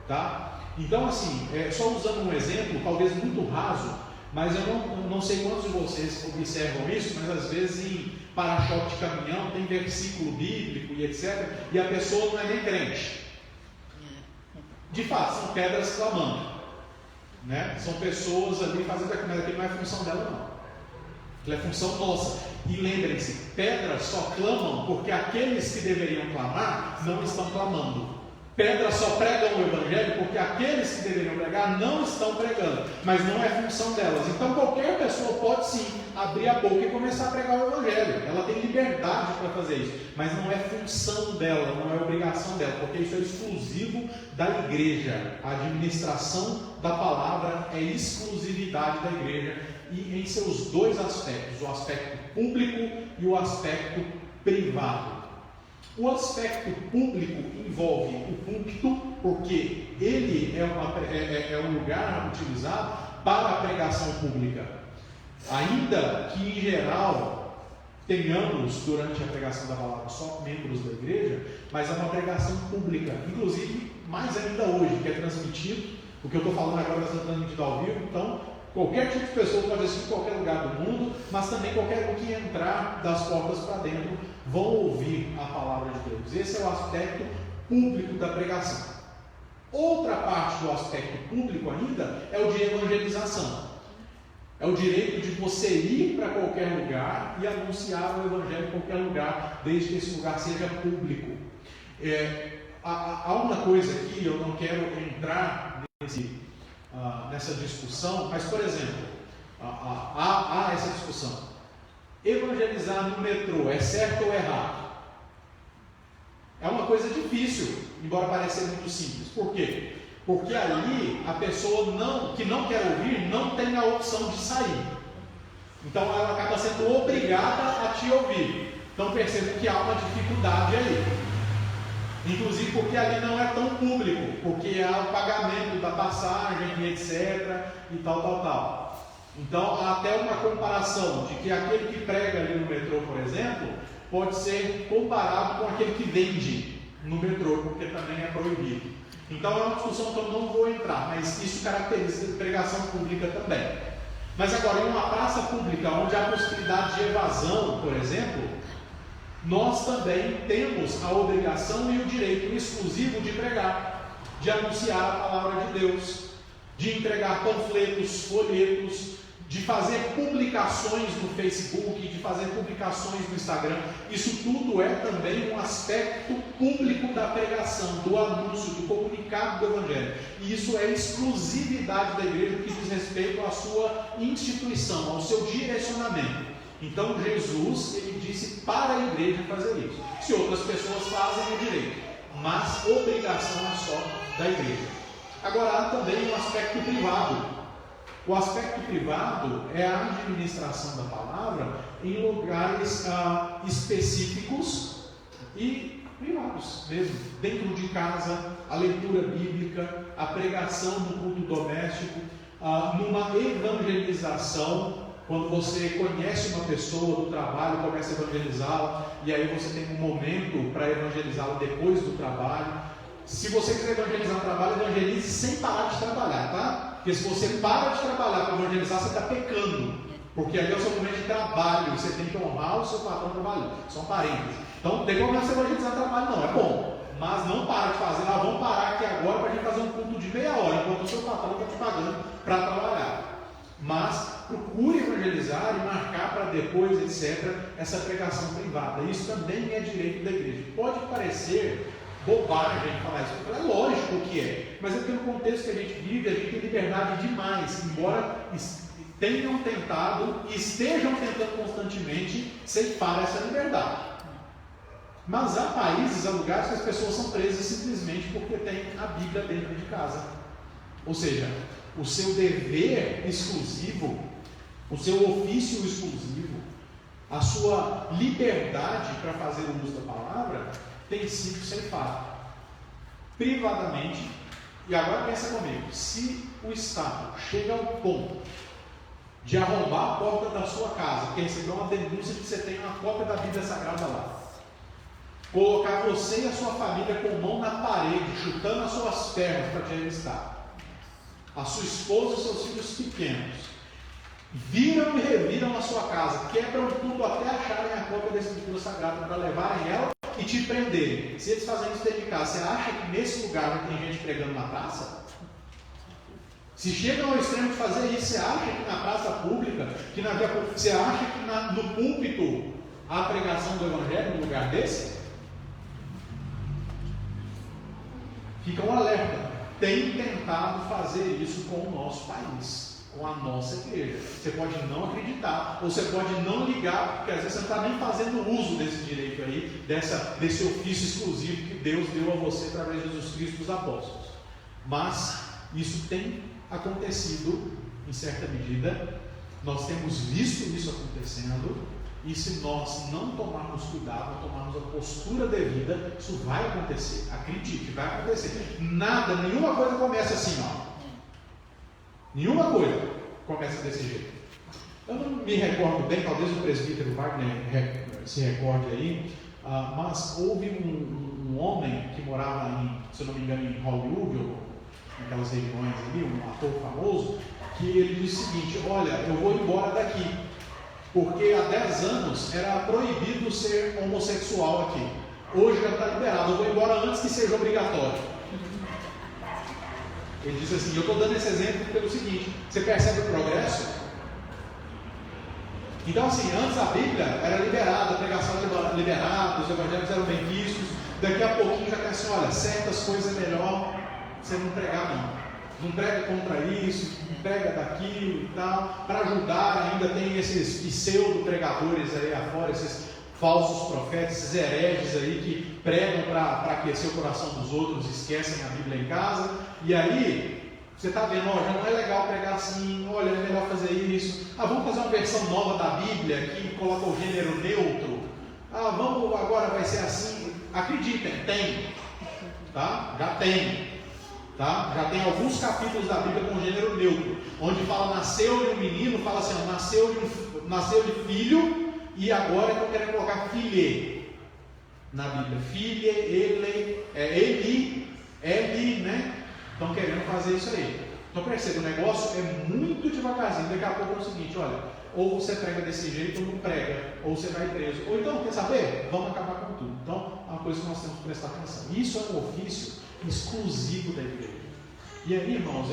tá? Então, assim, só usando um exemplo, talvez muito raso, mas eu não sei quantos de vocês observam isso, mas às vezes em para-choque de caminhão tem versículo bíblico e etc., e a pessoa não é nem crente. De fato, são pedras clamando, né? São pessoas ali fazendo aquilo, mas aquilo não é função dela, não. Aquilo é função nossa. E lembrem-se, pedras só clamam porque aqueles que deveriam clamar não estão clamando. Pedras só pregam o evangelho porque aqueles que deveriam pregar não estão pregando, mas não é função delas. Então qualquer pessoa pode sim abrir a boca e começar a pregar o evangelho. Ela tem liberdade para fazer isso, mas não é função dela, não é obrigação dela, porque isso é exclusivo da igreja. A administração da palavra é exclusividade da igreja, e em seus dois aspectos, o aspecto público e o aspecto privado. O aspecto público envolve o púlpito, porque ele é um lugar utilizado para a pregação pública. Ainda que em geral tenhamos durante a pregação da palavra só membros da igreja, mas é uma pregação pública, inclusive mais ainda hoje, que é transmitido. O que eu estou falando agora está sendo transmitido ao vivo, então qualquer tipo de pessoa pode assistir em qualquer lugar do mundo, mas também qualquer um que entrar das portas para dentro vão ouvir a palavra de Deus. Esse é o aspecto público da pregação. Outra parte do aspecto público ainda é o de evangelização. É o direito de você ir para qualquer lugar e anunciar o evangelho em qualquer lugar, desde que esse lugar seja público. Há uma coisa aqui, eu não quero entrar nessa discussão, mas, por exemplo, há essa discussão: evangelizar no metrô é certo ou errado? É uma coisa difícil, embora pareça muito simples. Por quê? Porque ali a pessoa que não quer ouvir não tem a opção de sair, então ela acaba sendo obrigada a te ouvir. Então perceba que há uma dificuldade aí, inclusive porque ali não é tão público, porque há o pagamento da passagem, etc. e tal. Então há até uma comparação de que aquele que prega ali no metrô, por exemplo, pode ser comparado com aquele que vende no metrô, porque também é proibido. Então é uma discussão que eu não vou entrar, mas isso caracteriza a pregação pública também. Mas agora, em uma praça pública onde há possibilidade de evasão, por exemplo, nós também temos a obrigação e o direito exclusivo de pregar, de anunciar a palavra de Deus, de entregar panfletos, folhetos, de fazer publicações no Facebook, de fazer publicações no Instagram. Isso tudo é também um aspecto público da pregação, do anúncio, do comunicado do Evangelho. E isso é exclusividade da igreja, que diz respeito à sua instituição, ao seu direcionamento. Então Jesus, ele disse para a igreja fazer isso. Se outras pessoas fazem, é direito, mas obrigação é só da igreja. Agora há também um aspecto privado. O aspecto privado é a administração da palavra em lugares específicos e privados mesmo, dentro de casa, a leitura bíblica, a pregação no culto doméstico, numa evangelização. Quando você conhece uma pessoa do trabalho, começa a evangelizá-la, e aí você tem um momento para evangelizá-la depois do trabalho. Se você quiser evangelizar no trabalho, evangelize sem parar de trabalhar, tá? Porque se você para de trabalhar para evangelizar, você está pecando. Porque ali é o seu momento de trabalho, você tem que honrar o seu patrão trabalhando. São parênteses. Então, não tem como você evangelizar trabalho, não, é bom. Mas não para de fazer, vamos parar aqui agora para a gente fazer um culto de meia hora, enquanto o seu patrão está te pagando para trabalhar. Mas procure evangelizar e marcar para depois, etc., essa pregação privada. Isso também é direito da igreja. Pode parecer bobagem falar isso, é lógico que é, mas é porque no contexto que a gente vive, a gente tem liberdade demais, embora tenham tentado e estejam tentando constantemente ceifar essa liberdade. Mas há países, há lugares que as pessoas são presas simplesmente porque tem a Bíblia dentro de casa. Ou seja, o seu dever exclusivo, o seu ofício exclusivo, a sua liberdade para fazer o uso da palavra tem sido ceifado privadamente. E agora pensa comigo, se o Estado chega ao ponto de arrombar a porta da sua casa, porque recebeu uma denúncia que você tem uma cópia da Bíblia Sagrada lá, colocar você e a sua família com mão na parede, chutando as suas pernas para te revistar, a sua esposa e seus filhos pequenos, viram e reviram a sua casa, quebram tudo até acharem a cópia da Escritura Sagrada para levarem ela e te prenderem. Se eles fazem isso dentro de casa, você acha que nesse lugar não tem gente pregando na praça? Se chegam ao extremo de fazer isso, você acha que na praça pública, que na via pública, você acha que no púlpito há pregação do Evangelho num lugar desse? Fica um alerta. Tem tentado fazer isso com o nosso país, com a nossa igreja. Você pode não acreditar, ou você pode não ligar, porque às vezes você não está nem fazendo uso desse direito aí, desse ofício exclusivo que Deus deu a você através de Jesus Cristo e dos apóstolos. Mas isso tem acontecido em certa medida, nós temos visto isso acontecendo, e se nós não tomarmos cuidado, não tomarmos a postura devida, isso vai acontecer. Acredite, vai acontecer. Nenhuma coisa começa assim, ó. Nenhuma coisa começa desse jeito. Eu não me recordo bem, talvez o presbítero Wagner se recorde aí, mas houve um homem que morava se eu não me engano, em Hollywood, ou naquelas regiões ali, um ator famoso, que ele disse o seguinte: olha, eu vou embora daqui, porque há 10 anos era proibido ser homossexual aqui. Hoje já está liberado, eu vou embora antes que seja obrigatório. Ele disse assim, eu estou dando esse exemplo pelo seguinte, você percebe o progresso? Então assim, antes a Bíblia era liberada, a pregação era liberada, os evangelhos eram bem vistos, daqui a pouquinho já tem assim, olha, certas coisas é melhor você não pregar não. Não prega contra isso, não prega daquilo e tal. Para ajudar, ainda tem esses pseudo-pregadores aí afora, esses falsos profetas, esses hereges aí que pregam para aquecer o coração dos outros, esquecem a Bíblia em casa. E aí, você está vendo, já não é legal pregar assim, olha, é melhor fazer isso. Vamos fazer uma versão nova da Bíblia que coloca o gênero neutro. Vamos, agora vai ser assim. Acreditem, tem. Tá? Já tem. Tá? Já tem alguns capítulos da Bíblia com gênero neutro, onde fala nasceu de um menino, fala assim, nasceu de filho, e agora estão querendo colocar filhe na Bíblia. Filhe, ele, né? Estão querendo fazer isso aí. Então perceba, o negócio é muito devagarzinho. Daqui a pouco é o seguinte, olha, ou você prega desse jeito ou não prega, ou você vai preso, ou então, quer saber? Vamos acabar com tudo. Então, é uma coisa que nós temos que prestar atenção. Isso é um ofício exclusivo da igreja. E aí, irmãos,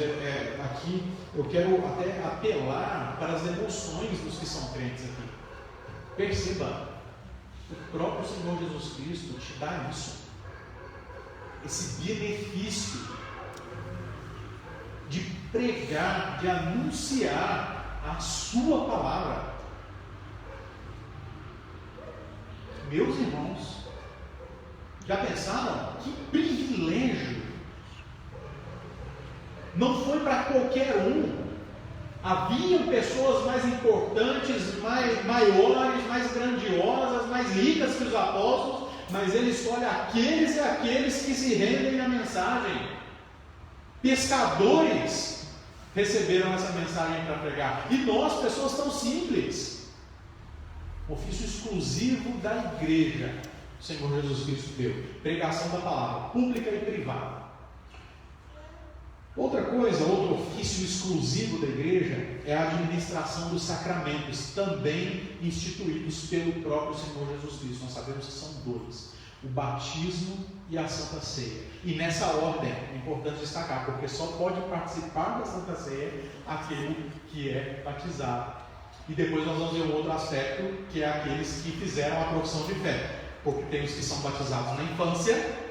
aqui eu quero até apelar para as emoções dos que são crentes aqui. Perceba, o próprio Senhor Jesus Cristo te dá isso, esse benefício de pregar, de anunciar a sua palavra. Meus irmãos, já pensaram? Que privilégio! Não foi para qualquer um. Haviam pessoas mais importantes, maiores, mais grandiosas, mais ricas que os apóstolos, mas ele escolhe aqueles e aqueles que se rendem à mensagem. Pescadores receberam essa mensagem para pregar. E nós, pessoas tão simples. Ofício exclusivo da igreja. O Senhor Jesus Cristo deu. Pregação da palavra, pública e privada. Outra coisa, outro ofício exclusivo da igreja é a administração dos sacramentos, também instituídos pelo próprio Senhor Jesus Cristo. Nós sabemos que são dois: o batismo e a Santa Ceia. E nessa ordem, é importante destacar, porque só pode participar da Santa Ceia aquele que é batizado. E depois nós vamos ver um outro aspecto, que é aqueles que fizeram a profissão de fé, porque tem os que são batizados na infância,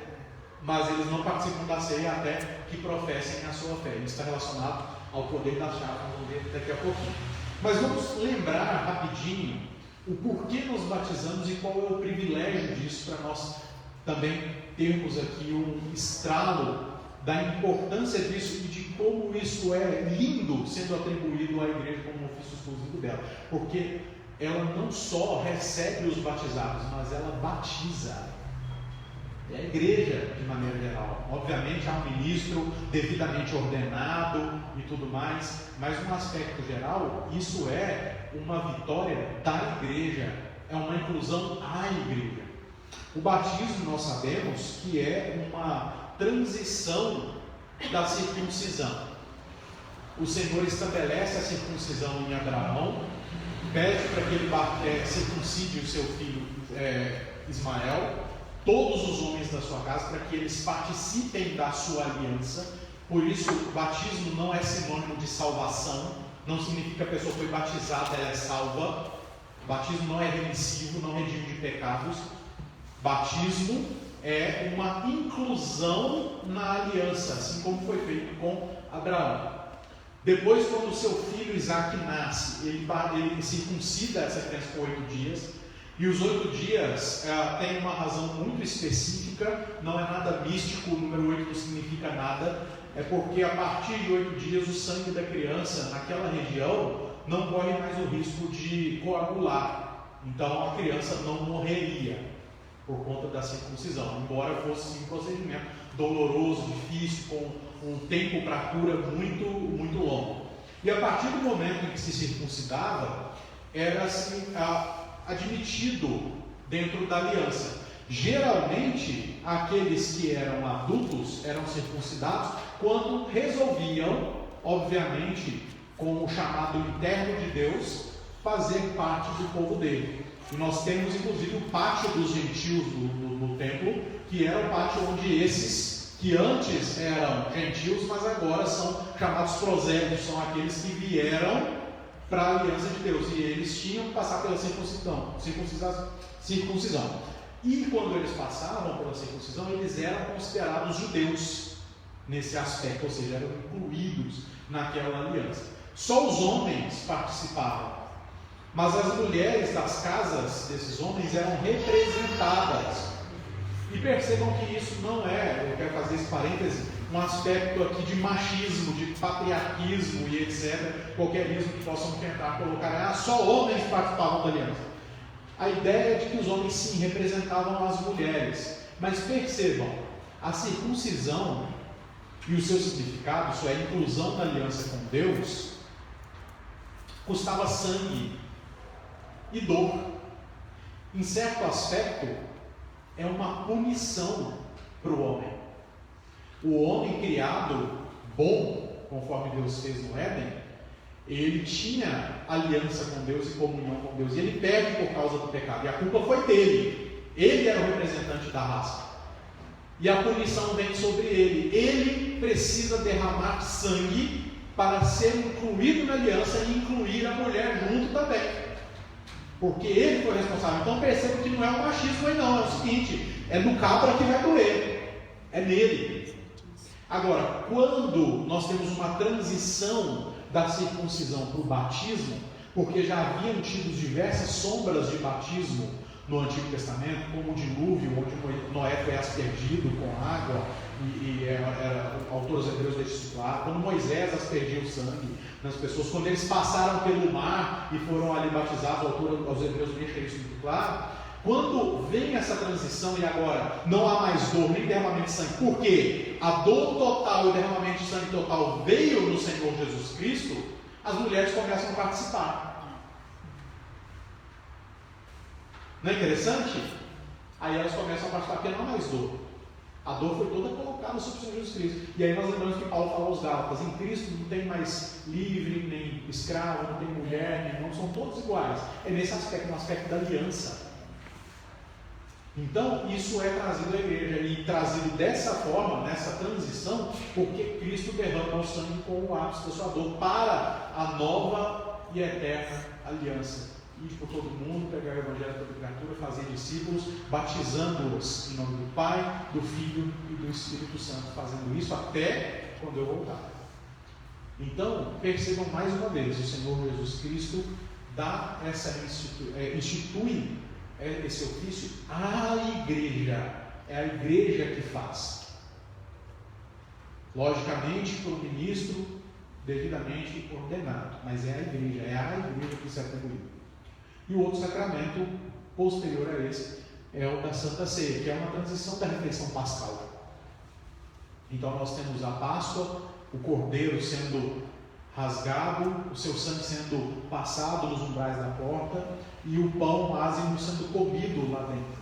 mas eles não participam da ceia até que professem a sua fé. Isso está relacionado ao poder da chave, vamos ver daqui a pouquinho. Mas vamos lembrar rapidinho o porquê nos batizamos e qual é o privilégio disso, para nós também termos aqui um estralo da importância disso e de como isso é lindo sendo atribuído à igreja como um ofício exclusivo dela. Porque ela não só recebe os batizados, mas ela batiza. É a igreja de maneira geral. Obviamente há um ministro devidamente ordenado e tudo mais, mas no aspecto geral, isso é uma vitória da igreja, é uma inclusão à igreja. O batismo, nós sabemos que é uma transição da circuncisão. O Senhor estabelece a circuncisão em Abraão, pede para que ele circuncide o seu filho Ismael, todos os homens da sua casa, para que eles participem da sua aliança. Por isso, o batismo não é sinônimo de salvação, não significa que a pessoa foi batizada, ela é salva. O batismo não é remissivo, não redime de pecados. Batismo é uma inclusão na aliança, assim como foi feito com Abraão. Depois, quando o seu filho Isaac nasce, ele circuncida essa criança por 8 dias. E os 8 dias tem uma razão muito específica, não é nada místico, o número 8 não significa nada, é porque a partir de 8 dias o sangue da criança naquela região não corre mais o risco de coagular, então a criança não morreria por conta da circuncisão, embora fosse um procedimento doloroso, difícil, com um tempo para cura muito, muito longo. E a partir do momento em que se circuncidava, era assim, admitido dentro da aliança. Geralmente, aqueles que eram adultos eram circuncidados quando resolviam, obviamente, com o chamado interno de Deus, fazer parte do povo dele. E nós temos inclusive o pátio dos gentios no templo, que era o pátio onde esses que antes eram gentios, mas agora são chamados prosélitos, são aqueles que vieram para a aliança de Deus, e eles tinham que passar pela circuncisão. E quando eles passavam pela circuncisão, eles eram considerados judeus nesse aspecto, ou seja, eram incluídos naquela aliança. Só os homens participavam, mas as mulheres das casas desses homens eram representadas. E percebam que isso não é, eu quero fazer esse parêntese, um aspecto aqui de machismo, de patriarquismo e etc. Qualquer ismo que possam tentar colocar, só homens participavam da aliança. A ideia é de que os homens sim representavam as mulheres. Mas percebam, a circuncisão e o seu significado, isso é, a inclusão na aliança com Deus, custava sangue e dor. Em certo aspecto, é uma punição para o homem. O homem criado bom, conforme Deus fez no Éden, ele tinha aliança com Deus e comunhão com Deus, e ele perde por causa do pecado, e a culpa foi dele. Ele era o representante da raça, e a punição vem sobre ele. Ele precisa derramar sangue para ser incluído na aliança e incluir a mulher junto também, porque ele foi responsável. Então perceba que não é um machismo aí não, é o seguinte, é no cabra que vai doer, é nele. Agora, quando nós temos uma transição da circuncisão para o batismo, porque já haviam tido diversas sombras de batismo no Antigo Testamento, como o dilúvio, onde Noé foi aspergido com água, o autor dos Hebreus deixa isso claro, quando Moisés aspergiu o sangue nas pessoas, quando eles passaram pelo mar e foram ali batizados, o autor aos Hebreus deixa isso muito claro. Quando vem essa transição e agora não há mais dor nem derramamento de sangue, porque a dor total e o derramamento de sangue total veio no Senhor Jesus Cristo, as mulheres começam a participar. Não é interessante? Aí elas começam a participar porque não há mais dor. A dor foi toda colocada sobre o Senhor Jesus Cristo. E aí nós lembramos que Paulo fala aos Gálatas: em Cristo não tem mais livre, nem escravo, não tem mulher, nem irmão, são todos iguais. É nesse aspecto, no aspecto da aliança. Então, isso é trazido à igreja, e trazido dessa forma, nessa transição, porque Cristo derrama o sangue como o ápice da sua dor, para a nova e eterna aliança. Ir por todo mundo, pegar o evangelho a toda criatura, fazer discípulos, batizando-os em nome do Pai, do Filho e do Espírito Santo, fazendo isso até quando eu voltar. Então, percebam mais uma vez, o Senhor Jesus Cristo dá institui esse ofício à igreja. É a igreja que faz. Logicamente, por um ministro devidamente ordenado, mas é a igreja que se atribui. E o outro sacramento posterior a esse é o da Santa Ceia, que é uma transição da refeição pascal. Então nós temos a Páscoa, o cordeiro sendo rasgado, o seu sangue sendo passado nos umbrais da porta, e o pão ázimo sendo comido lá dentro.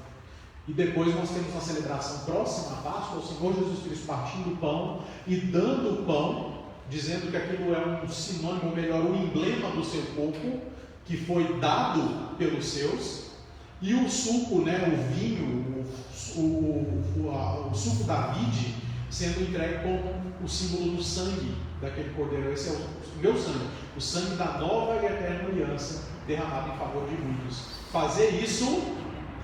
E depois nós temos uma celebração próxima à Páscoa, o Senhor Jesus Cristo partindo o pão e dando o pão, dizendo que aquilo é um sinônimo, ou melhor, um emblema do seu corpo, que foi dado pelos seus, e o suco, o vinho, o suco da vide, sendo entregue como o símbolo do sangue daquele cordeiro. Esse é o meu sangue, o sangue da nova e eterna aliança, derramado em favor de muitos. Fazer isso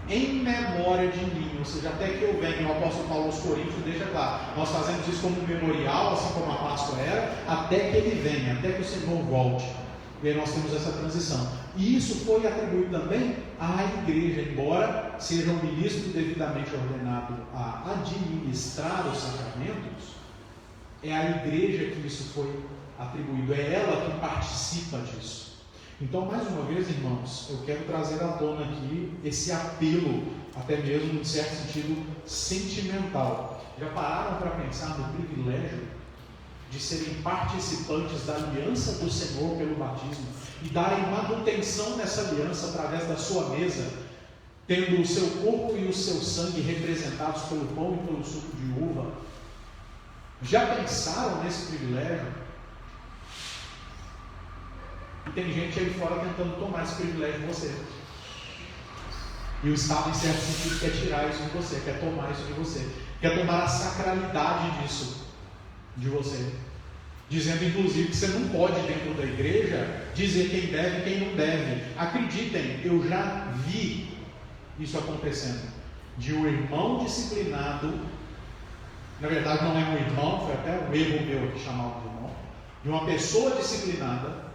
em memória de mim, ou seja, até que eu venha. O apóstolo Paulo aos Coríntios deixa claro, nós fazemos isso como um memorial, assim como a Páscoa era, até que ele venha, até que o Senhor volte. E aí nós temos essa transição. E isso foi atribuído também à igreja, embora seja um ministro devidamente ordenado a administrar os sacramentos, é à igreja que isso foi atribuído, é ela que participa disso. Então, mais uma vez, irmãos, eu quero trazer à tona aqui esse apelo, até mesmo em certo sentido sentimental. Já pararam para pensar no privilégio de serem participantes da aliança do Senhor pelo batismo e darem manutenção nessa aliança através da sua mesa, tendo o seu corpo e o seu sangue representados pelo pão e pelo suco de uva? Já pensaram nesse privilégio? E tem gente aí fora tentando tomar esse privilégio de você. E o Estado, em certo sentido, quer tirar isso de você, quer tomar isso de você, quer tomar a sacralidade disso de você, dizendo inclusive que você não pode, dentro da igreja, dizer quem deve e quem não deve. Acreditem, eu já vi isso acontecendo, de um irmão disciplinado, na verdade não é um irmão, foi até um erro meu aqui chamar de irmão, de uma pessoa disciplinada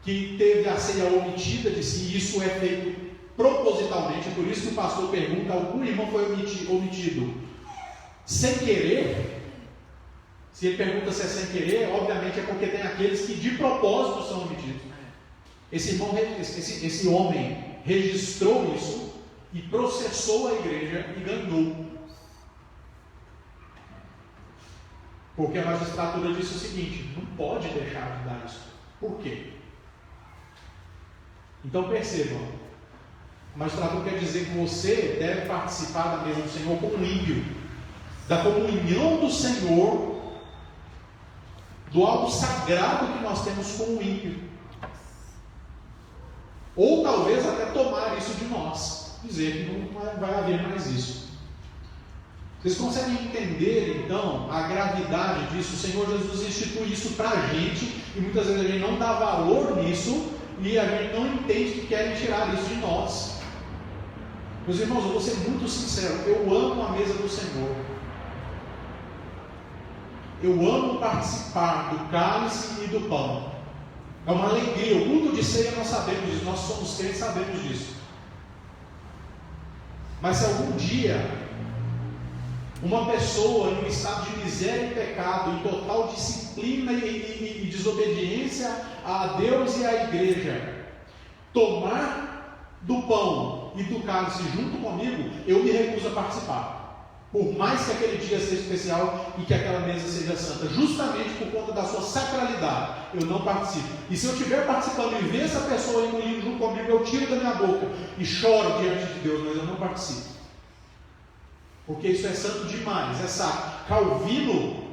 que teve a ceia omitida de si. Isso é feito propositalmente, por isso que o pastor pergunta: algum irmão foi omitido sem querer? Se ele pergunta se é sem querer, obviamente é porque tem aqueles que de propósito são omitidos. Esse homem registrou isso e processou a igreja e ganhou. Porque a magistratura disse o seguinte: não pode deixar de dar isso. Por quê? Então percebam, a magistratura quer dizer que você deve participar da mesa do Senhor como um ímpio, da comunhão do Senhor, do algo sagrado que nós temos com o ímpio, ou talvez até tomar isso de nós, dizer que não vai haver mais isso. Vocês conseguem entender então a gravidade disso? O Senhor Jesus institui isso para a gente, e muitas vezes a gente não dá valor nisso, e a gente não entende que querem tirar isso de nós. Meus irmãos, eu vou ser muito sincero, eu amo a mesa do Senhor. Eu amo participar do cálice e do pão. É uma alegria. O culto de ceia nós sabemos disso, nós somos crentes, sabemos disso. Mas se algum dia uma pessoa em um estado de miséria e pecado, em total disciplina e desobediência a Deus e à igreja, tomar do pão e do cálice junto comigo, eu me recuso a participar. Por mais que aquele dia seja especial e que aquela mesa seja santa, justamente por conta da sua sacralidade, eu não participo. E se eu estiver participando e ver essa pessoa engolindo junto comigo, eu tiro da minha boca e choro diante de Deus, mas eu não participo. porque isso é santo demais, é sacro. Calvino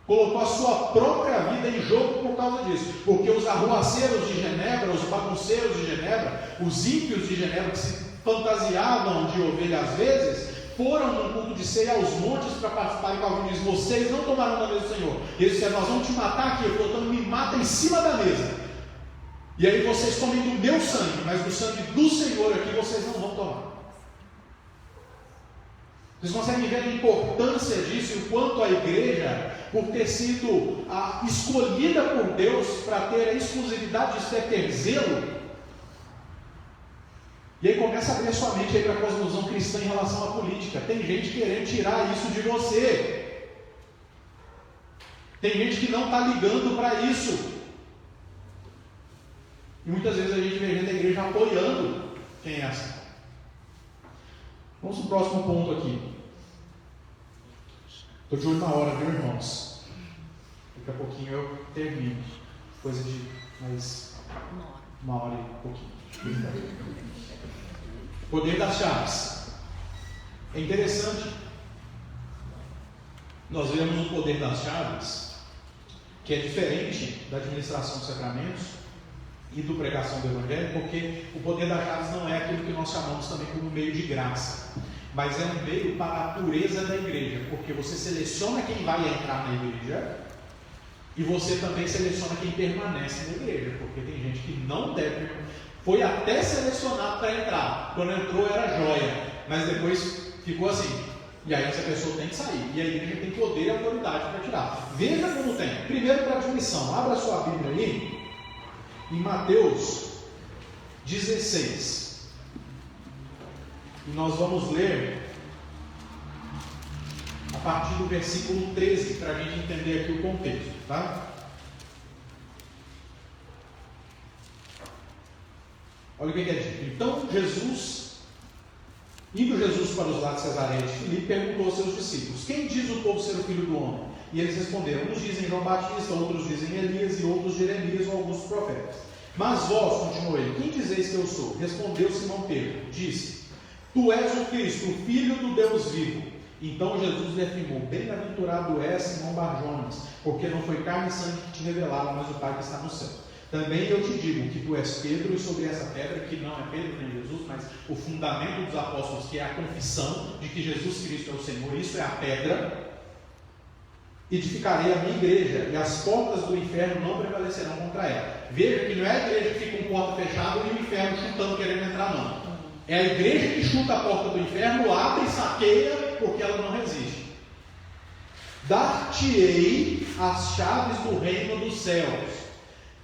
colocou a sua própria vida em jogo por causa disso, porque os arruaceiros de Genebra, os bagunceiros de Genebra, os ímpios de Genebra, que se fantasiavam de ovelha às vezes, foram num culto de ceia aos montes para participar, e Calvino diz: vocês não tomaram da mesa do Senhor. E eles disseram: nós vamos te matar aqui. Ele falou: então me mata em cima da mesa, e aí vocês comem do meu sangue, mas do sangue do Senhor aqui vocês não vão tomar. Vocês conseguem ver a importância disso e o quanto a igreja, por ter sido escolhida por Deus para ter a exclusividade de ter zelo. E aí começa a abrir a sua mente aí para a cosmovisão cristã em relação à política. Tem gente querendo tirar isso de você. Tem gente que não está ligando para isso. E muitas vezes a gente vê gente da igreja apoiando quem é assim. Vamos para o próximo ponto aqui. Estou de olho na hora, viu, irmãos? Daqui a pouquinho eu termino. Coisa de mais uma hora e pouquinho. Poder das chaves. É interessante. Nós vemos o poder das chaves, que é diferente da administração dos sacramentos e do pregação do Evangelho, porque o poder das chaves não é aquilo que nós chamamos também como meio de graça, mas é um meio para a pureza da igreja, porque você seleciona quem vai entrar na igreja e você também seleciona quem permanece na igreja, porque tem gente que não deve, foi até selecionado para entrar, quando entrou era joia, mas depois ficou assim, e aí essa pessoa tem que sair, e a igreja tem poder e autoridade para tirar. Veja como tem. Primeiro para a admissão, abra sua Bíblia aí em Mateus 16, e nós vamos ler a partir do versículo 13, para a gente entender aqui o contexto, tá? Olha o que é dito. Então indo Jesus para os lados de Cesareia de Filipe, perguntou aos seus discípulos: quem diz o povo ser o filho do homem? E eles responderam: uns dizem João Batista, outros dizem Elias, e outros Jeremias ou alguns profetas. Mas vós, continuou ele, quem dizeis que eu sou? Respondeu Simão Pedro, disse: tu és o Cristo, o Filho do Deus vivo. Então Jesus lhe afirmou: bem-aventurado és, Simão Barjonas, porque não foi carne e sangue que te revelaram, mas o Pai que está no céu. Também eu te digo que tu és Pedro, e sobre essa pedra, que não é Pedro nem Jesus, mas o fundamento dos apóstolos, que é a confissão de que Jesus Cristo é o Senhor, isso é a pedra, edificarei a minha igreja, e as portas do inferno não prevalecerão contra ela. Veja que não é a igreja que fica com porta fechada e o inferno chutando, querendo entrar, não. É a igreja que chuta a porta do inferno, abre e saqueia, porque ela não resiste. Dar-te-ei as chaves do reino dos céus.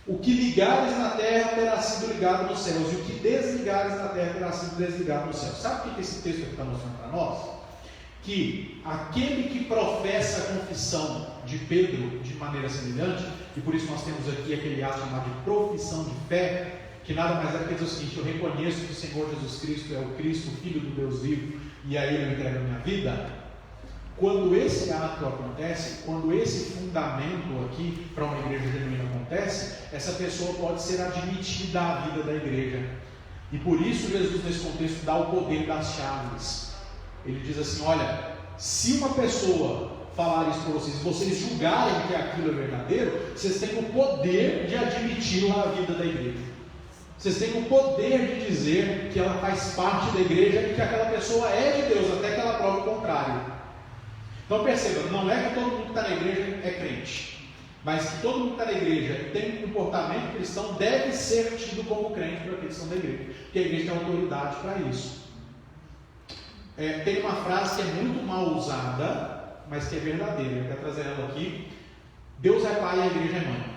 O que ligares na terra terá sido ligado nos céus, e o que desligares na terra terá sido desligado nos céus. Sabe o que esse texto está mostrando para nós? Que aquele que professa a confissão de Pedro de maneira semelhante, e por isso nós temos aqui aquele ato chamado de profissão de fé, que nada mais é do que dizer o seguinte: eu reconheço que o Senhor Jesus Cristo é o Cristo, o Filho do Deus vivo, e a Ele eu entrego a minha vida. Quando esse ato acontece, quando esse fundamento aqui para uma igreja genuína acontece, essa pessoa pode ser admitida à vida da igreja. E por isso Jesus, nesse contexto, dá o poder das chaves. Ele diz assim: olha, se uma pessoa falar isso para vocês, vocês julgarem que aquilo é verdadeiro, vocês têm o poder de admiti-la à vida da igreja. Vocês têm o poder de dizer que ela faz parte da igreja e que aquela pessoa é de Deus, até que ela prove o contrário. Então perceba, não é que todo mundo que está na igreja é crente, mas que todo mundo que está na igreja e tem um comportamento cristão deve ser tido como crente por aqueles que estão da igreja, porque a igreja tem autoridade para isso. Tem uma frase que é muito mal usada, mas que é verdadeira, eu quero trazer ela aqui: Deus é pai e a igreja é mãe.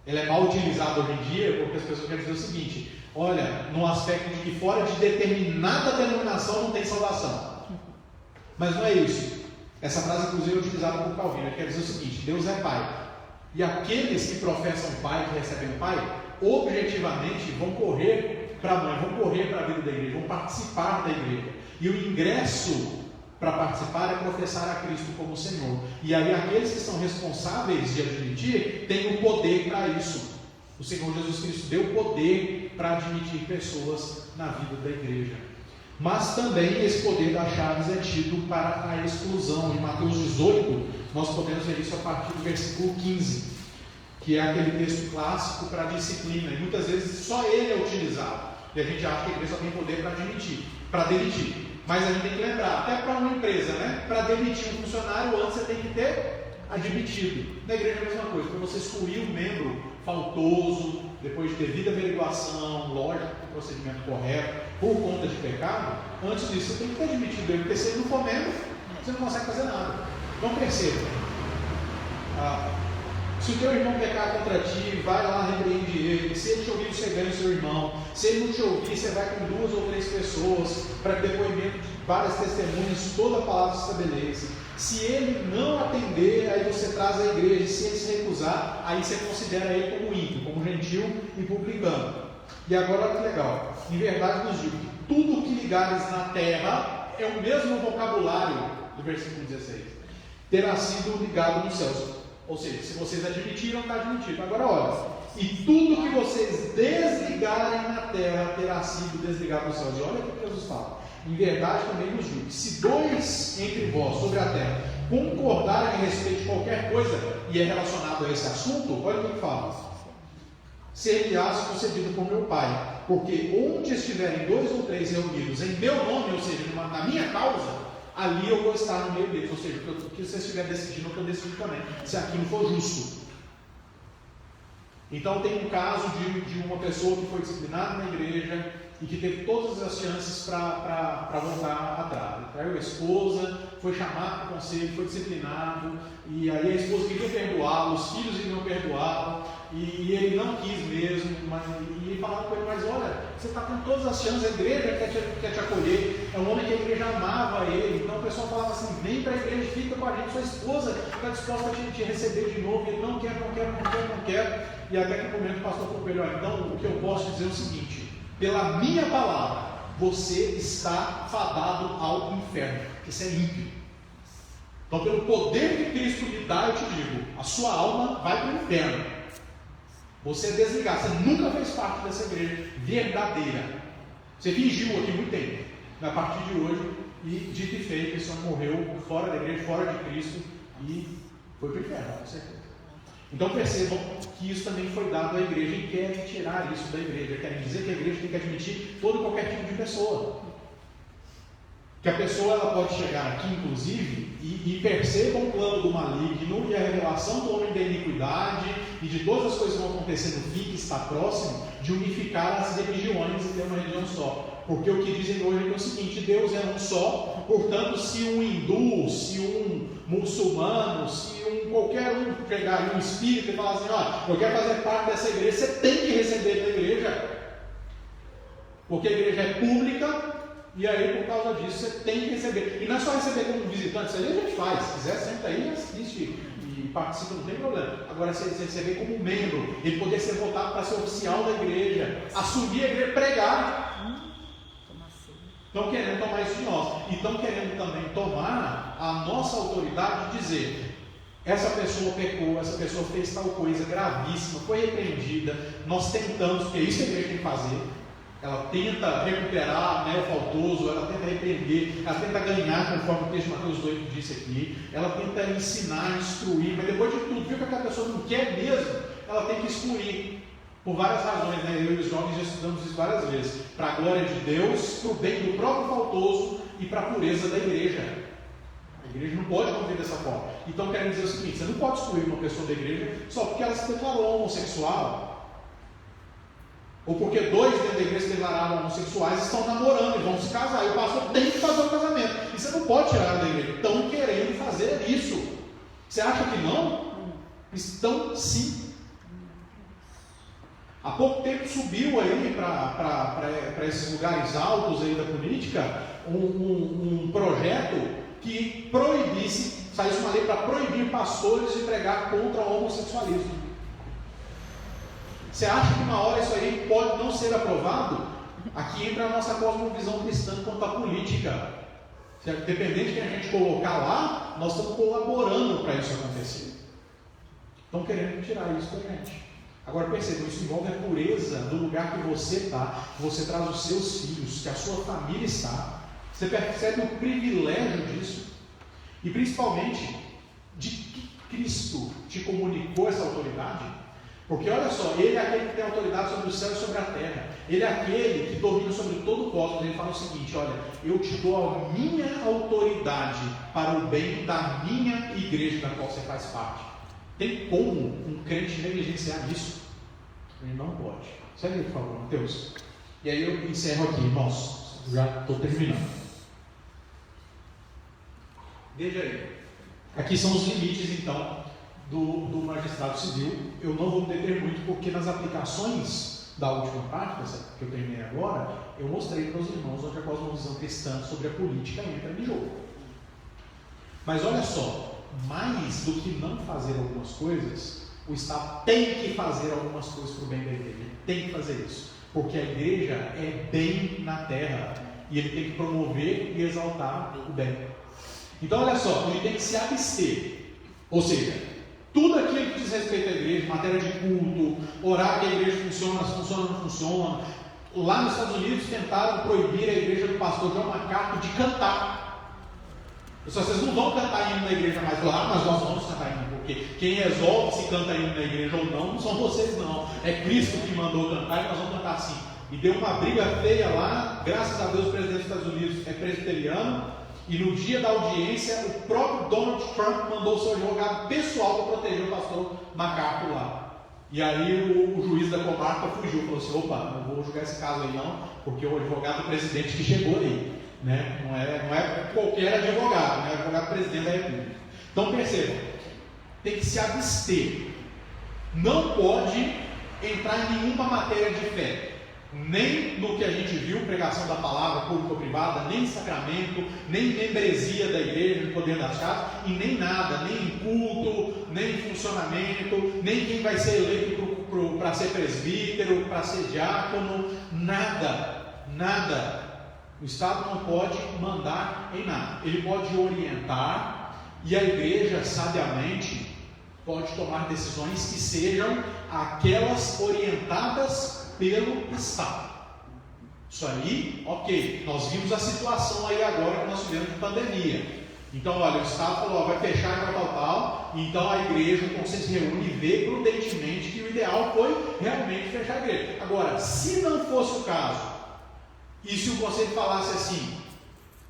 Ela é mal utilizada hoje em dia porque as pessoas querem dizer o seguinte: olha, no aspecto de que fora de determinada denominação não tem salvação. Mas não é isso. Essa frase, inclusive, é utilizada por Calvino. Ele quer dizer o seguinte: Deus é pai, e aqueles que professam pai, que recebem o pai, objetivamente vão correr para a mãe, vão correr para a vida da igreja, vão participar da igreja, e o ingresso para participar é professar a Cristo como Senhor. E aí aqueles que são responsáveis de admitir têm o poder para isso. O Senhor Jesus Cristo deu poder para admitir pessoas na vida da igreja. Mas também esse poder das chaves é tido para a exclusão. Em Mateus 18, nós podemos ver isso a partir do versículo 15, que é aquele texto clássico para a disciplina. E muitas vezes só ele é utilizado. E a gente acha que a igreja só tem poder para demitir. Mas a gente tem que lembrar, até para uma empresa, né? Para demitir um funcionário, antes você tem que ter admitido. Na igreja é a mesma coisa. Para você excluir um membro faltoso, depois de devida averiguação, lógico, procedimento correto, por conta de pecado, antes disso você tem que ter admitido ele, porque se ele não for membro, você não consegue fazer nada. Então perceba, se o teu irmão pecar contra ti, vai lá, repreende ele. Se ele te ouvir, você ganha o seu irmão. Se ele não te ouvir, você vai com 2 ou 3 pessoas para depoimento de várias testemunhas, toda a palavra se estabelece. Se ele não atender, aí você traz a igreja. Se ele se recusar, aí você considera ele como ímpio, como gentil e publicano. E agora olha que legal, em verdade nos digo que tudo o que ligares na terra é o mesmo vocabulário do versículo 16, terá sido ligado nos céus. Ou seja, se vocês admitiram, está admitido. Agora olha, e tudo que vocês desligarem na terra terá sido desligado nos céus. E olha o que Jesus fala, em verdade também nos digo, se 2 entre vós sobre a terra concordarem a respeito de qualquer coisa, e é relacionado a esse assunto, olha o que fala, ser-lhe-ás concedido por meu Pai, porque onde estiverem 2 ou 3 reunidos em meu nome, ou seja, na minha causa, ali eu vou estar no meio deles. Ou seja, o que você estiver decidindo, eu decido também, se aquilo for justo. Então tem um caso de uma pessoa que foi disciplinada na igreja e que teve todas as chances para voltar atrás. Traiu a esposa, foi chamado para o conselho, foi disciplinado, e aí a esposa queria perdoá-lo, os filhos iriam perdoá-lo, e ele não quis mesmo, e falaram com ele, mas olha, você está com todas as chances, a igreja quer te acolher, é um homem que a igreja amava ele. Então o pessoal falava assim, vem para a igreja, fica com a gente, sua esposa está disposta a te receber de novo, ele não quer, e até que o momento o pastor falou para ele, olha, então o que eu posso dizer é o seguinte, pela minha palavra, você está fadado ao inferno. Isso é ímpio. Então, pelo poder que Cristo lhe dá, eu te digo, a sua alma vai para o inferno. Você é desligado, você nunca fez parte dessa igreja verdadeira. Você fingiu aqui muito tempo. A partir de hoje, e dito e feito, esse homem morreu fora da igreja, fora de Cristo, e foi para o inferno, com certeza. Então percebam que isso também foi dado à igreja e querem tirar isso da igreja, querem dizer que a igreja tem que admitir todo e qualquer tipo de pessoa. Que a pessoa ela pode chegar aqui, inclusive, e percebam o plano do maligno e a revelação do homem da iniquidade e de todas as coisas que vão acontecer no fim, que está próximo, de unificar as religiões e ter uma religião só. Porque o que dizem hoje é o seguinte, Deus é um só, portanto, se um hindu, se um muçulmano, se qualquer um pegar um espírito e falar assim, ó, eu quero fazer parte dessa igreja, você tem que receber da igreja, porque a igreja é pública, e aí por causa disso você tem que receber. E não é só receber como visitante, isso aí a gente faz, se quiser, senta aí, assiste e participa, não tem problema. Agora, se receber como membro, ele poder ser votado para ser oficial da igreja, assumir a igreja, pregar. Estão querendo tomar isso de nós. E estão querendo também tomar a nossa autoridade de dizer, essa pessoa pecou, essa pessoa fez tal coisa gravíssima, foi repreendida, nós tentamos, porque isso a igreja tem que fazer. Ela tenta recuperar, né, o faltoso, ela tenta repreender, ela tenta ganhar, conforme o texto de Mateus 8 disse aqui, ela tenta ensinar, instruir, mas depois de tudo, viu que aquela pessoa não quer mesmo, ela tem que excluir, por várias razões, né? Eu e os jovens já estudamos isso várias vezes, para a glória de Deus, para o bem do próprio faltoso e para a pureza da igreja. A igreja não pode conviver dessa forma. Então querem dizer o seguinte, você não pode excluir uma pessoa da igreja só porque ela se declarou homossexual, ou porque 2 dentro da igreja se declararam homossexuais estão namorando e vão se casar, e o pastor tem que fazer o casamento, e você não pode tirar ela da igreja. Estão querendo fazer isso. Você acha que não? Estão sim. Há pouco tempo subiu aí para esses lugares altos aí da política um projeto que proibisse, saísse uma lei para proibir pastores de pregar contra o homossexualismo. Você acha que uma hora isso aí pode não ser aprovado? Aqui entra a nossa cosmovisão cristã quanto à política. Dependente de quem a gente colocar lá, nós estamos colaborando para isso acontecer. Estão querendo tirar isso da gente. Agora percebam, isso envolve a pureza do lugar que você está, que você traz os seus filhos, que a sua família está. Você percebe o privilégio disso? E principalmente, de que Cristo te comunicou essa autoridade? Porque olha só, Ele é aquele que tem autoridade sobre o céu e sobre a terra. Ele é aquele que domina sobre todo o cosmos. Ele fala o seguinte: olha, eu te dou a minha autoridade para o bem da minha igreja da qual você faz parte. Tem como um crente negligenciar isso? Ele não pode. Segue, por favor, Mateus. E aí eu encerro aqui, irmãos. Já estou terminando. Veja aí. Aqui são os limites, então, do magistrado civil. Eu não vou me deter muito, porque nas aplicações da última parte, essa que eu terminei agora, eu mostrei para os irmãos onde a cosmovisão cristã sobre a política entra em jogo. Mas olha só, mais do que não fazer algumas coisas, o Estado tem que fazer algumas coisas para o bem da igreja. Ele tem que fazer isso, porque a igreja é bem na terra, e ele tem que promover e exaltar o bem. Então olha só, ele tem que se abster, ou seja, tudo aquilo que diz respeito à igreja, matéria de culto, orar que a igreja funciona, se funciona ou não funciona. Lá nos Estados Unidos tentaram proibir a igreja do pastor John MacArthur de cantar. Pessoal, vocês não vão cantar hino na igreja mais lá, mas nós vamos cantar hino, porque quem resolve se canta hino na igreja ou não são vocês não, é Cristo que mandou cantar e nós vamos cantar assim. E deu uma briga feia lá, graças a Deus o presidente dos Estados Unidos é presbiteriano, e no dia da audiência o próprio Donald Trump mandou o seu advogado pessoal para proteger o pastor MacArthur lá. E aí o juiz da comarca fugiu, falou assim: opa, não vou julgar esse caso aí não, porque o advogado do presidente que chegou aí, né? Não é qualquer advogado, né? Advogado presidente da república. Então percebam, tem que se abster, não pode entrar em nenhuma matéria de fé, nem no que a gente viu, pregação da palavra pública ou privada, nem sacramento, nem membresia da igreja, no poder das casas, e nem nada, nem em culto, nem em funcionamento, nem quem vai ser eleito para ser presbítero, para ser diácono, nada. O Estado não pode mandar em nada. Ele pode orientar, e a igreja, sabiamente, pode tomar decisões que sejam aquelas orientadas pelo Estado. Isso aí, ok. Nós vimos a situação aí agora que nós tivemos de pandemia. Então, olha, o Estado falou, vai fechar tal. Então a igreja, o conselho se reúne e vê prudentemente que o ideal foi realmente fechar a igreja. Agora, se não fosse o caso, e se o conselho falasse assim,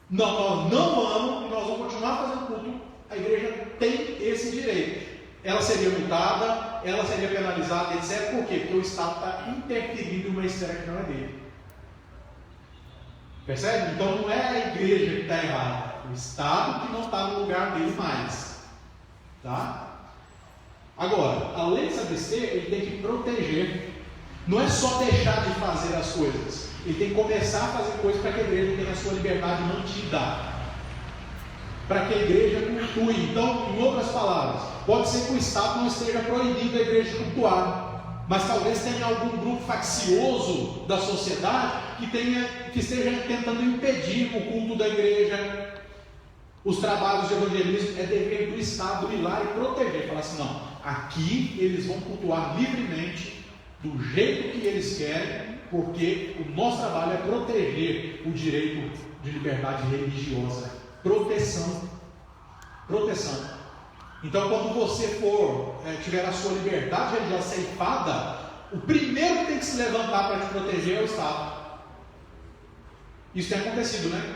não, nós não vamos e nós vamos continuar fazendo culto, a igreja tem esse direito. Ela seria multada, ela seria penalizada, etc. Por quê? Porque o Estado está interferindo em uma esfera que não é dele. Percebe? Então não é a igreja que está errada, o Estado que não está no lugar dele mais. Tá? Agora, além de se abster, ele tem que proteger. Não é só deixar de fazer as coisas, ele tem que começar a fazer coisas para que a igreja tenha a sua liberdade mantida, para que a igreja cultue. Então, em outras palavras, pode ser que o Estado não esteja proibindo a igreja de cultuar, mas talvez tenha algum grupo faccioso da sociedade que esteja tentando impedir o culto da igreja. Os trabalhos de evangelismo é dever do Estado ir lá e proteger, falar assim, não, aqui eles vão cultuar livremente, do jeito que eles querem, porque o nosso trabalho é proteger o direito de liberdade religiosa. Proteção. Então, quando você tiver a sua liberdade religiosa ceifada, o primeiro que tem que se levantar para te proteger é o Estado. Isso tem acontecido, né?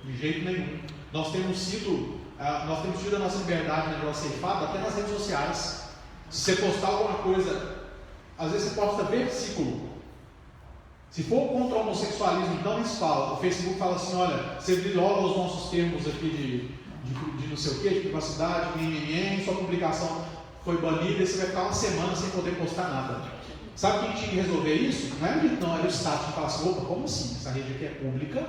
De jeito nenhum. Nós temos tido a nossa liberdade religiosa ceifada até nas redes sociais. Se você postar alguma coisa, às vezes você posta versículo. Se for contra o homossexualismo, então eles falam. O Facebook fala assim, olha, você viola os nossos termos aqui de não sei o que, de privacidade, sua publicação foi banida, e você vai ficar uma semana sem poder postar nada. Sabe quem tinha que resolver isso? Não era o Estado que fala assim, opa, como assim? Essa rede aqui é pública,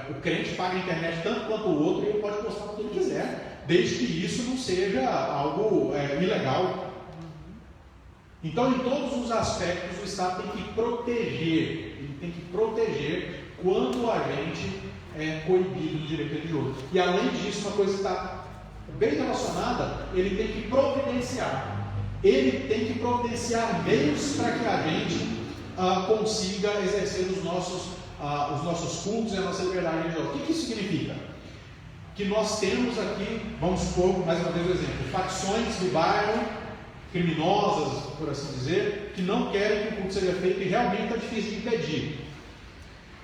o crente paga a internet tanto quanto o outro, e ele pode postar o que ele quiser, desde que isso não seja algo ilegal. Então, em todos os aspectos, o Estado tem que proteger, quando a gente é coibido do direito religioso. E além disso, uma coisa que está bem relacionada, ele tem que providenciar. ele tem que providenciar meios para que a gente consiga exercer os nossos cultos e a nossa liberdade religiosa. O que isso significa? Que nós temos aqui, vamos supor, mais uma vez o exemplo, facções do bairro, criminosas, por assim dizer, que não querem que o culto seja feito e realmente é difícil de impedir.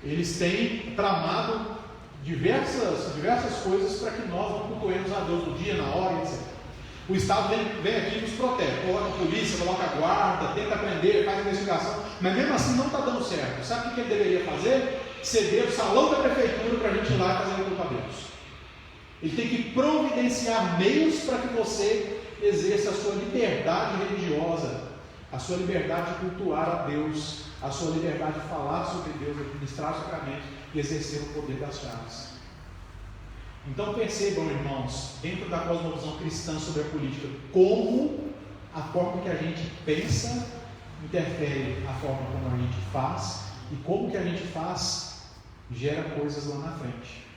Eles têm tramado diversas coisas para que nós não cultuemos a Deus no dia, na hora, etc. O Estado vem aqui e nos protege, coloca a polícia, coloca a guarda, tenta prender, faz investigação, mas mesmo assim não está dando certo. Sabe o que ele deveria fazer? Ceder o salão da prefeitura para a gente ir lá e fazer o culto a Deus. Ele tem que providenciar meios para que você exerça a sua liberdade religiosa, a sua liberdade de cultuar a Deus, a sua liberdade de falar sobre Deus, administrar o sacramento e exercer o poder das chaves. Então percebam, irmãos, dentro da cosmovisão cristã sobre a política, como a forma que a gente pensa interfere a forma como a gente faz, e como que a gente faz gera coisas lá na frente.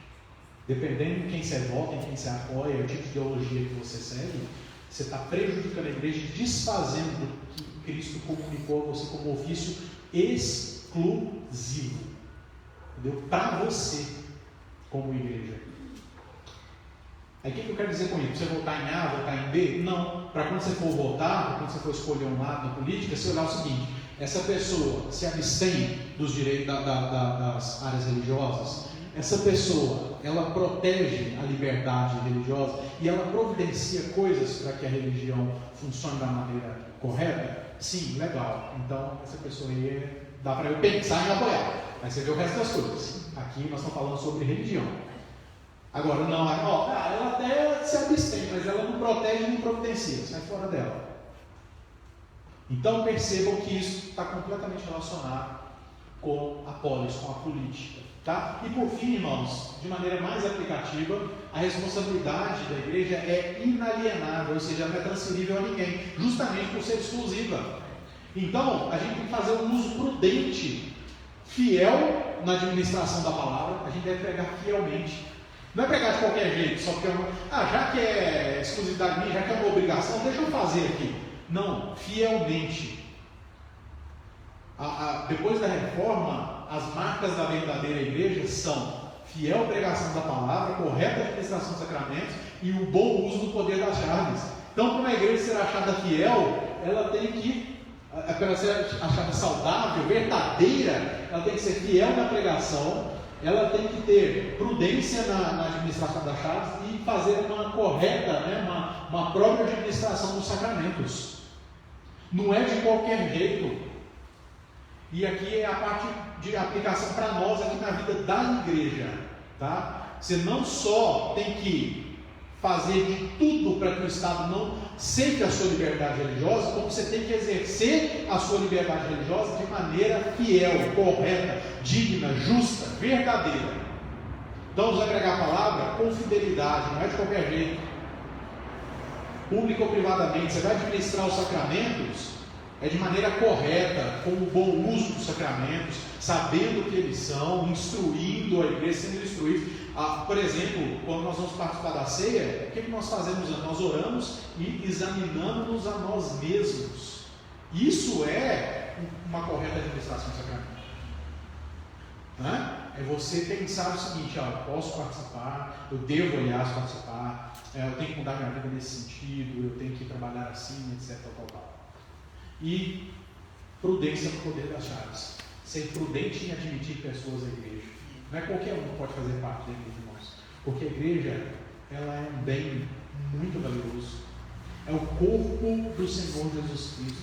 Dependendo de quem você vota, em quem você apoia, o tipo de ideologia que você segue, você está prejudicando a igreja e desfazendo o que Cristo comunicou a você como ofício exclusivo, entendeu? Para você, como igreja. Aí o que eu quero dizer com isso? Você votar em A, votar em B? Não. Para quando você for votar, quando você for escolher um lado na política, você olhar o seguinte: essa pessoa se abstém dos direitos das áreas religiosas? Essa pessoa, ela protege a liberdade religiosa e ela providencia coisas para que a religião funcione da maneira correta? Sim, legal. Então, essa pessoa aí dá para eu pensar em apoiar. Aí você vê o resto das coisas. Aqui nós estamos falando sobre religião. Agora, não, ela até se abstém, mas ela não protege nem providencia, sai fora dela. Então percebam que isso está completamente relacionado com a polis, com a política. Tá? E por fim, irmãos, de maneira mais aplicativa, a responsabilidade da igreja é inalienável, ou seja, não é transferível a ninguém, justamente por ser exclusiva. Então, a gente tem que fazer um uso prudente, fiel na administração da palavra. A gente deve pregar fielmente. Não é pregar de qualquer jeito, só porque já que é exclusividade minha, já que é uma obrigação, deixa eu fazer aqui. Não, fielmente. Depois da reforma, as marcas da verdadeira igreja são fiel pregação da palavra, correta administração dos sacramentos e o bom uso do poder das chaves. Então, para uma igreja ser achada fiel, ela tem que, para ser achada saudável, verdadeira, ela tem que ser fiel na pregação, ela tem que ter prudência na administração das chaves e fazer uma correta, uma própria administração dos sacramentos. Não é de qualquer jeito. E aqui é a parte de aplicação para nós aqui na vida da igreja, tá? Você não só tem que fazer de tudo para que o Estado não cede a sua liberdade religiosa, como você tem que exercer a sua liberdade religiosa de maneira fiel, correta, digna, justa, verdadeira. Então, você vai pregar a palavra com fidelidade, não é de qualquer jeito. Público ou privadamente, você vai administrar os sacramentos de maneira correta, com o bom uso dos sacramentos, sabendo o que eles são, instruindo a igreja, sendo instruídos. Por exemplo, quando nós vamos participar da ceia, o que nós fazemos? Nós oramos e examinamos a nós mesmos. Isso é uma correta administração do sacramento. É você pensar o seguinte: eu posso participar, eu devo, aliás, participar, eu tenho que mudar minha vida nesse sentido, eu tenho que trabalhar assim, etc. Tal. E prudência no poder das chaves. Ser prudente em admitir pessoas à igreja. Não é qualquer um que pode fazer parte da igreja, irmãos. Porque a igreja, ela é um bem muito valioso. É o corpo do Senhor Jesus Cristo.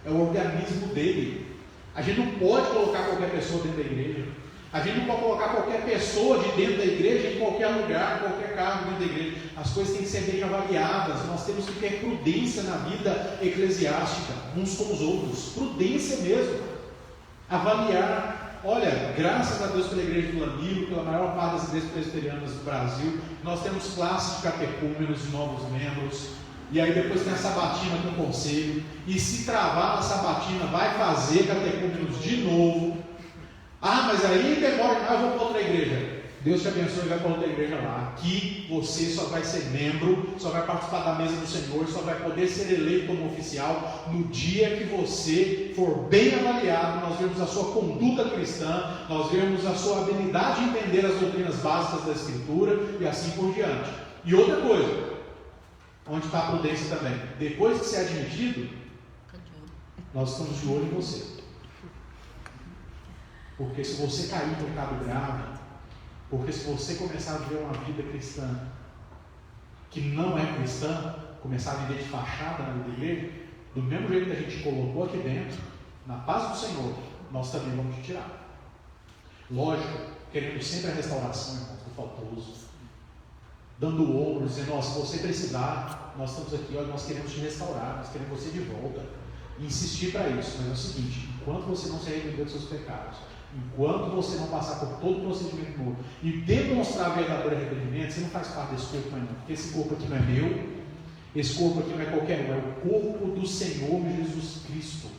É o organismo dele. A gente não pode colocar qualquer pessoa dentro da igreja. A gente não pode colocar qualquer pessoa de dentro da igreja em qualquer lugar, em qualquer cargo dentro da igreja. As coisas têm que ser bem avaliadas. Nós temos que ter prudência na vida eclesiástica, uns com os outros. Prudência mesmo. Avaliar. Olha, graças a Deus pela igreja do Lanilo, pela maior parte das igrejas presbiterianas do Brasil, nós temos classes de catecúmenos, de novos membros. E aí depois tem a sabatina com o conselho. E se travar na sabatina, vai fazer catecúmenos de novo. Mas aí demora demais, eu vou para outra igreja. Deus te abençoe e vai para outra igreja lá. Aqui você só vai ser membro, só vai participar da mesa do Senhor, só vai poder ser eleito como oficial no dia que você for bem avaliado. Nós vemos a sua conduta cristã, nós vemos a sua habilidade de entender as doutrinas básicas da Escritura e assim por diante. E outra coisa, onde está a prudência também? Depois que você é admitido, nós estamos de olho em você. Porque se você cair em pecado grave, porque se você começar a viver uma vida cristã que não é cristã, começar a viver de fachada na igreja, do mesmo jeito que a gente colocou aqui dentro, na paz do Senhor, nós também vamos te tirar. Lógico, querendo sempre a restauração, irmão, do faltoso, dando o ombro, dizendo, ó, se você precisar, nós estamos aqui, ó, nós queremos te restaurar, nós queremos você de volta. E insistir para isso, mas é o seguinte, enquanto você não se arrepender dos seus pecados, enquanto você não passar por todo o procedimento novo e demonstrar verdadeiro arrependimento, você não faz parte desse corpo mais não, porque esse corpo aqui não é meu, esse corpo aqui não é qualquer um, é o corpo do Senhor Jesus Cristo,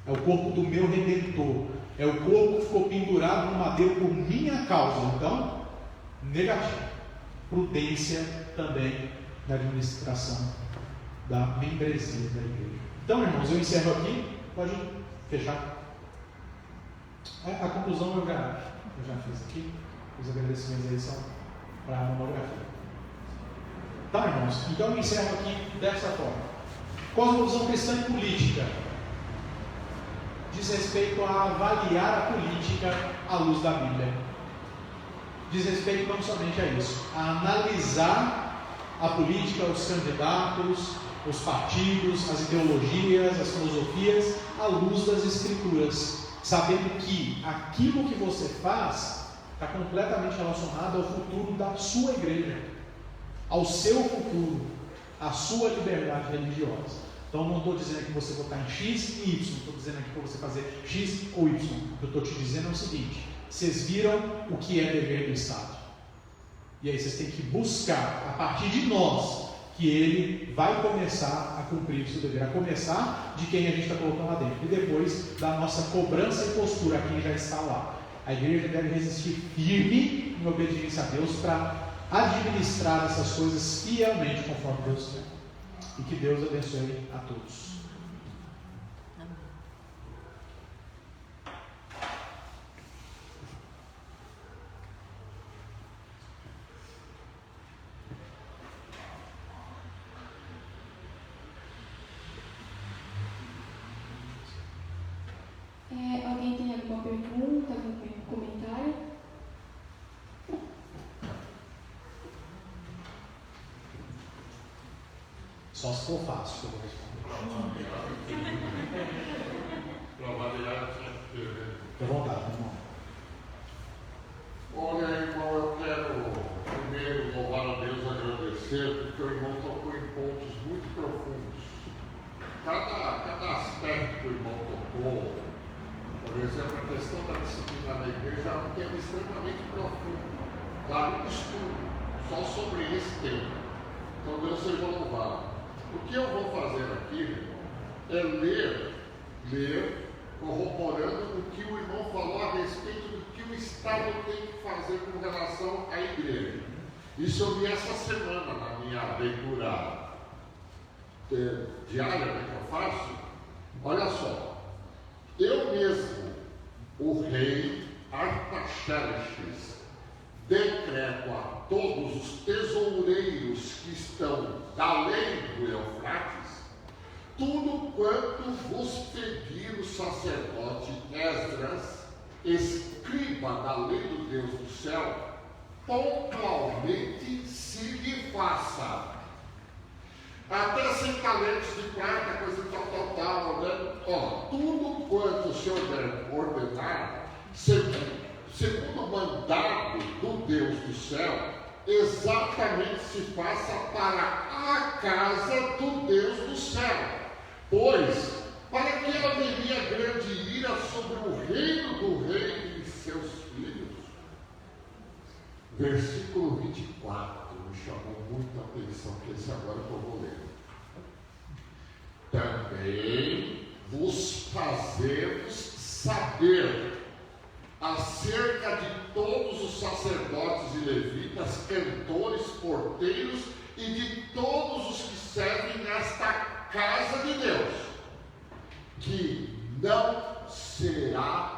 é o corpo do meu Redentor, é o corpo que ficou pendurado no madeiro por minha causa. Então, negativo, prudência também na administração da membresia da igreja. Então, irmãos, eu encerro aqui, pode fechar. A conclusão eu já fiz aqui, os agradecimentos aí são para a monografia. Tá, irmãos? Então eu encerro aqui dessa forma. Cosmovisão cristã e política diz respeito a avaliar a política à luz da Bíblia. Diz respeito não somente a isso, a analisar a política, os candidatos, os partidos, as ideologias, as filosofias à luz das Escrituras, sabendo que aquilo que você faz está completamente relacionado ao futuro da sua igreja, ao seu futuro, à sua liberdade religiosa. Então não estou dizendo que você votar em X e Y, estou dizendo aqui para você fazer X ou Y. O que eu estou te dizendo é o seguinte: vocês viram o que é dever do Estado, e aí vocês têm que buscar, a partir de nós, que ele vai começar a cumprir o seu dever, a começar de quem a gente está colocando lá dentro, e depois da nossa cobrança e postura a quem já está lá. A igreja deve resistir firme em obediência a Deus para administrar essas coisas fielmente conforme Deus quer. E que Deus abençoe a todos. Alguém tem alguma pergunta, algum comentário? Só se for fácil que eu vou responder. Fique à vontade, irmão. Olha, irmão, eu quero primeiro louvar a Deus e agradecer, porque o irmão tocou em pontos muito profundos. Cada aspecto que o irmão tocou, por exemplo, a questão da disciplina na igreja é um tema extremamente profundo. Dá um estudo só sobre esse tema. Então Deus seja louvado. O que eu vou fazer aqui, irmão, é ler, corroborando o que o irmão falou a respeito do que o Estado tem que fazer com relação à igreja. Isso eu li essa semana na minha leitura diária que eu faço. Olha só, eu mesmo, o rei Artaxerxes, decreto a todos os tesoureiros que estão além do Eufrates, tudo quanto vos pedir o sacerdote Esdras, escriba da lei do Deus do céu, pontualmente se lhe faça. Até 100 talentos de prata, coisa tal, né? Ó, tudo quanto o Senhor ordenar, segundo o mandado do Deus do céu, exatamente se faça para a casa do Deus do céu. Pois, para que haveria grande ira sobre o reino do rei e seus filhos? Versículo 24 me chamou muita atenção, que esse agora que eu vou ler. Também vos fazemos saber acerca de todos os sacerdotes e levitas, cantores, porteiros e de todos os que servem nesta casa de Deus, que não será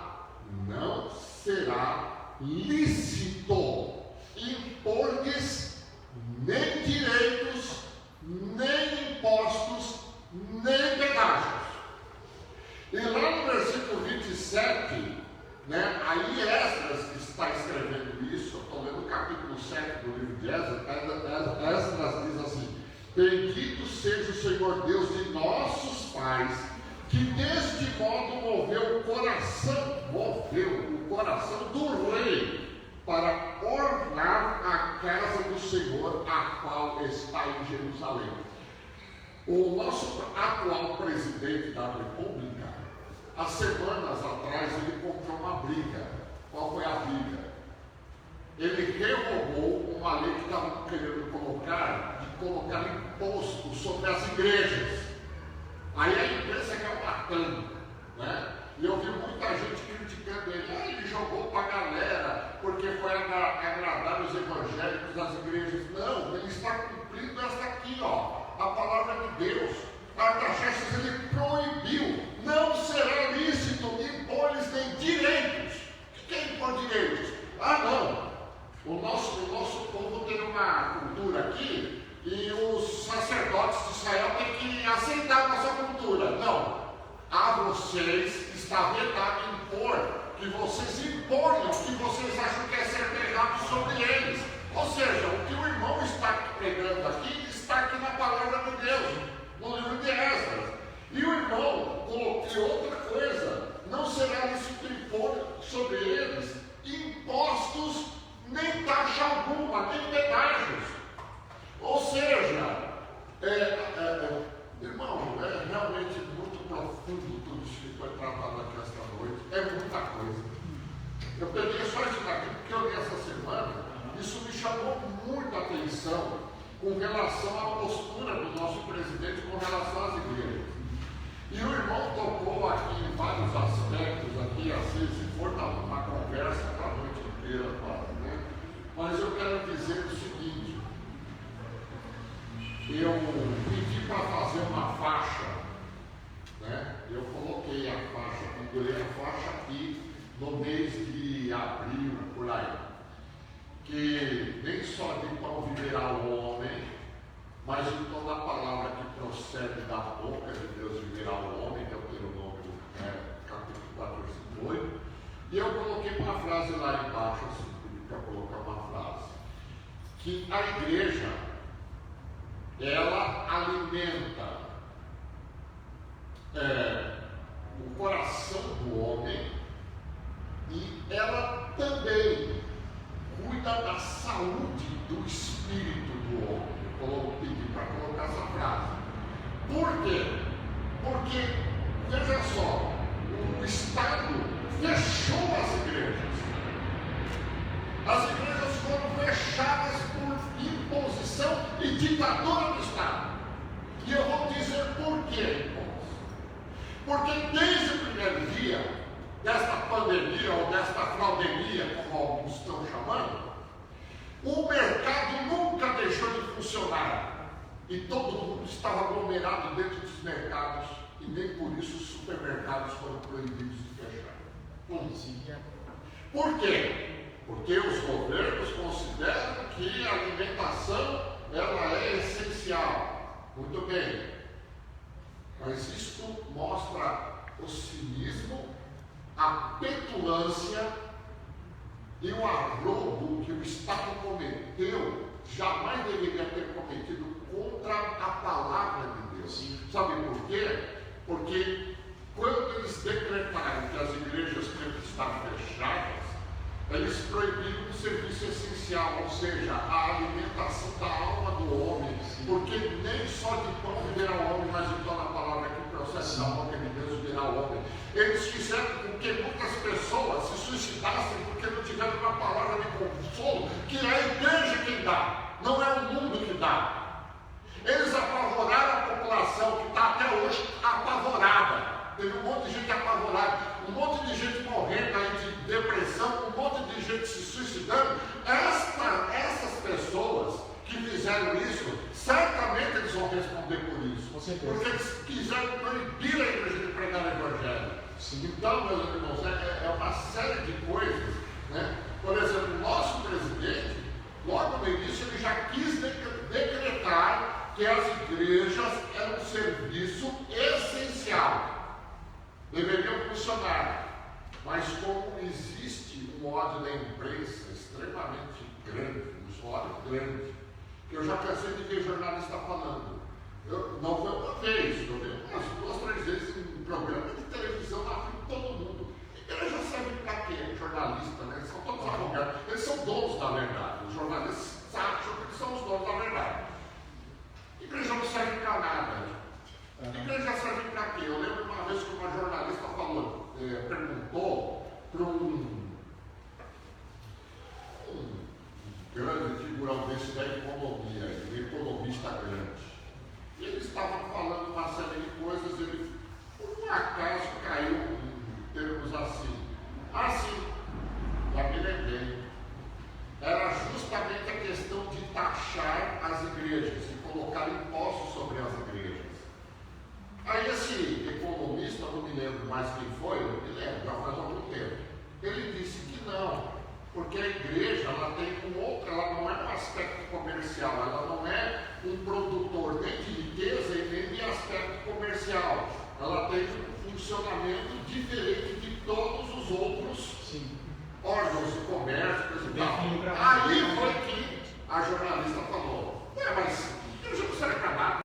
lícito impor-lhes nem direitos, nem impostos, nem pedágios. E lá no versículo 27, aí Esdras que está escrevendo isso, eu estou lendo o capítulo 7 do livro de Esdras, Esdras diz assim: bendito seja o Senhor Deus de nossos pais, que deste modo moveu o coração do rei para ornar a casa do Senhor, a qual está em Jerusalém. O nosso atual presidente da República, há semanas atrás, ele comprou uma briga. Qual foi a briga? Ele revogou uma lei que estavam querendo colocar, de colocar imposto sobre as igrejas. Aí a imprensa caiu matando, né? E eu vi muita gente criticando ele. Ele jogou para a galera porque foi agradar os evangélicos das igrejas. Não, ele está cumprindo essa aqui, ó, a palavra de Deus. Artaxerxes, ele proibiu: não será lícito impor-lhes nem direitos. O que é impor direitos? Não, o nosso povo tem uma cultura aqui e os sacerdotes de Israel têm que aceitar a nossa cultura. Não, a vocês está vedado impor, que vocês imponham o que vocês acham que é ser pregado sobre eles. Ou seja, o que o irmão está pregando aqui, está aqui na palavra de Deus, no livro de Esdras. E o irmão colocou outra coisa: não será lícito impor sobre eles impostos, nem taxa alguma, nem pedágios. Ou seja, irmão, é realmente muito profundo tudo isso que foi tratado aqui esta noite. É muita coisa. Eu peguei só isso daqui porque eu li essa semana. Isso me chamou muita atenção com relação à postura do nosso presidente com relação às igrejas. E o irmão tocou aqui em vários aspectos, aqui, assim, se for dar uma conversa para a noite inteira, quase, né? Mas eu quero dizer o seguinte: eu pedi para fazer uma faixa, né? Eu coloquei a faixa, pendurei a faixa aqui no mês de abril, por aí, que nem só de pão viverá o homem, mas de toda a palavra que procede da boca de Deus viverá o homem, que é o Deuteronômio, capítulo 4, versículo 8. E eu coloquei uma frase lá embaixo, assim, pedi para colocar uma frase, que a igreja, ela alimenta o coração do homem e ela também cuida da saúde do espírito do homem. Eu pedi para colocar essa frase. Por quê? Porque, veja só, o Estado fechou as igrejas. As igrejas foram fechadas por imposição e ditadura do Estado. E eu vou dizer por quê, irmãos. Porque desde o primeiro dia desta pandemia ou desta fraudemia, como alguns estão chamando, o mercado nunca deixou de funcionar. E todo mundo estava aglomerado dentro dos mercados. E nem por isso os supermercados foram proibidos de fechar. Por quê? Porque os governos consideram que a alimentação ela é essencial. Muito bem. Mas isto mostra o cinismo, a petulância e o arrobo que o Estado cometeu, jamais deveria ter cometido contra a palavra de Deus. Sim. Sabe por quê? Porque quando eles decretaram que as igrejas tinham que estar fechadas, eles proibiram um serviço essencial, ou seja, a alimentação da alma do homem. Sim. Porque nem só de pão viverá o homem, mas de toda a palavra que procede da boca de Deus viverá o homem. Eles fizeram com que muitas pessoas se suicidassem porque não tiveram uma palavra de consolo, que é a igreja quem dá, não é o mundo que dá. Eles apavoraram a população que está até hoje apavorada. Teve um monte de gente apavorada, um monte de gente morrendo aí de depressão. Então, essas pessoas que fizeram isso, certamente eles vão responder por isso. Com certeza. Porque eles quiseram proibir a igreja de pregar o evangelho. Sim. Então, meus irmãos, é uma série de coisas, né? Por exemplo, o nosso presidente, logo no início, ele já quis decretar que as igrejas eram um serviço essencial, deveriam funcionar. Mas como existe um ódio da imprensa extremamente grande, um ódio grande, que eu já cansei de ver jornalista falando. Não foi uma vez, eu vi umas 2, 3 vezes em programa de televisão na frente de todo mundo. A igreja serve para quê? Jornalista, né? Eles são todos arrogantes. Eles são donos da verdade. Os jornalistas acham que eles são os donos da verdade. A igreja não serve para nada. A igreja serve para quê? Eu lembro uma vez que uma jornalista falou, perguntou para um grande figurão desse da economia, um economista grande. E ele estava falando uma série de coisas, ele por um acaso caiu em termos assim. Já me lembrei. Era justamente a questão de taxar as igrejas e colocar impostos sobre as igrejas. Aí esse economista, não me lembro mais quem foi, não me lembro, já faz algum tempo, ele disse que não, porque a igreja ela tem um outro, ela não é um aspecto comercial, ela não é um produtor nem de riqueza e nem de aspecto comercial. Ela tem um funcionamento diferente de todos os outros órgãos de comércio, coisa e tal. Aí foi que a jornalista falou, mas eu já não serve para nada.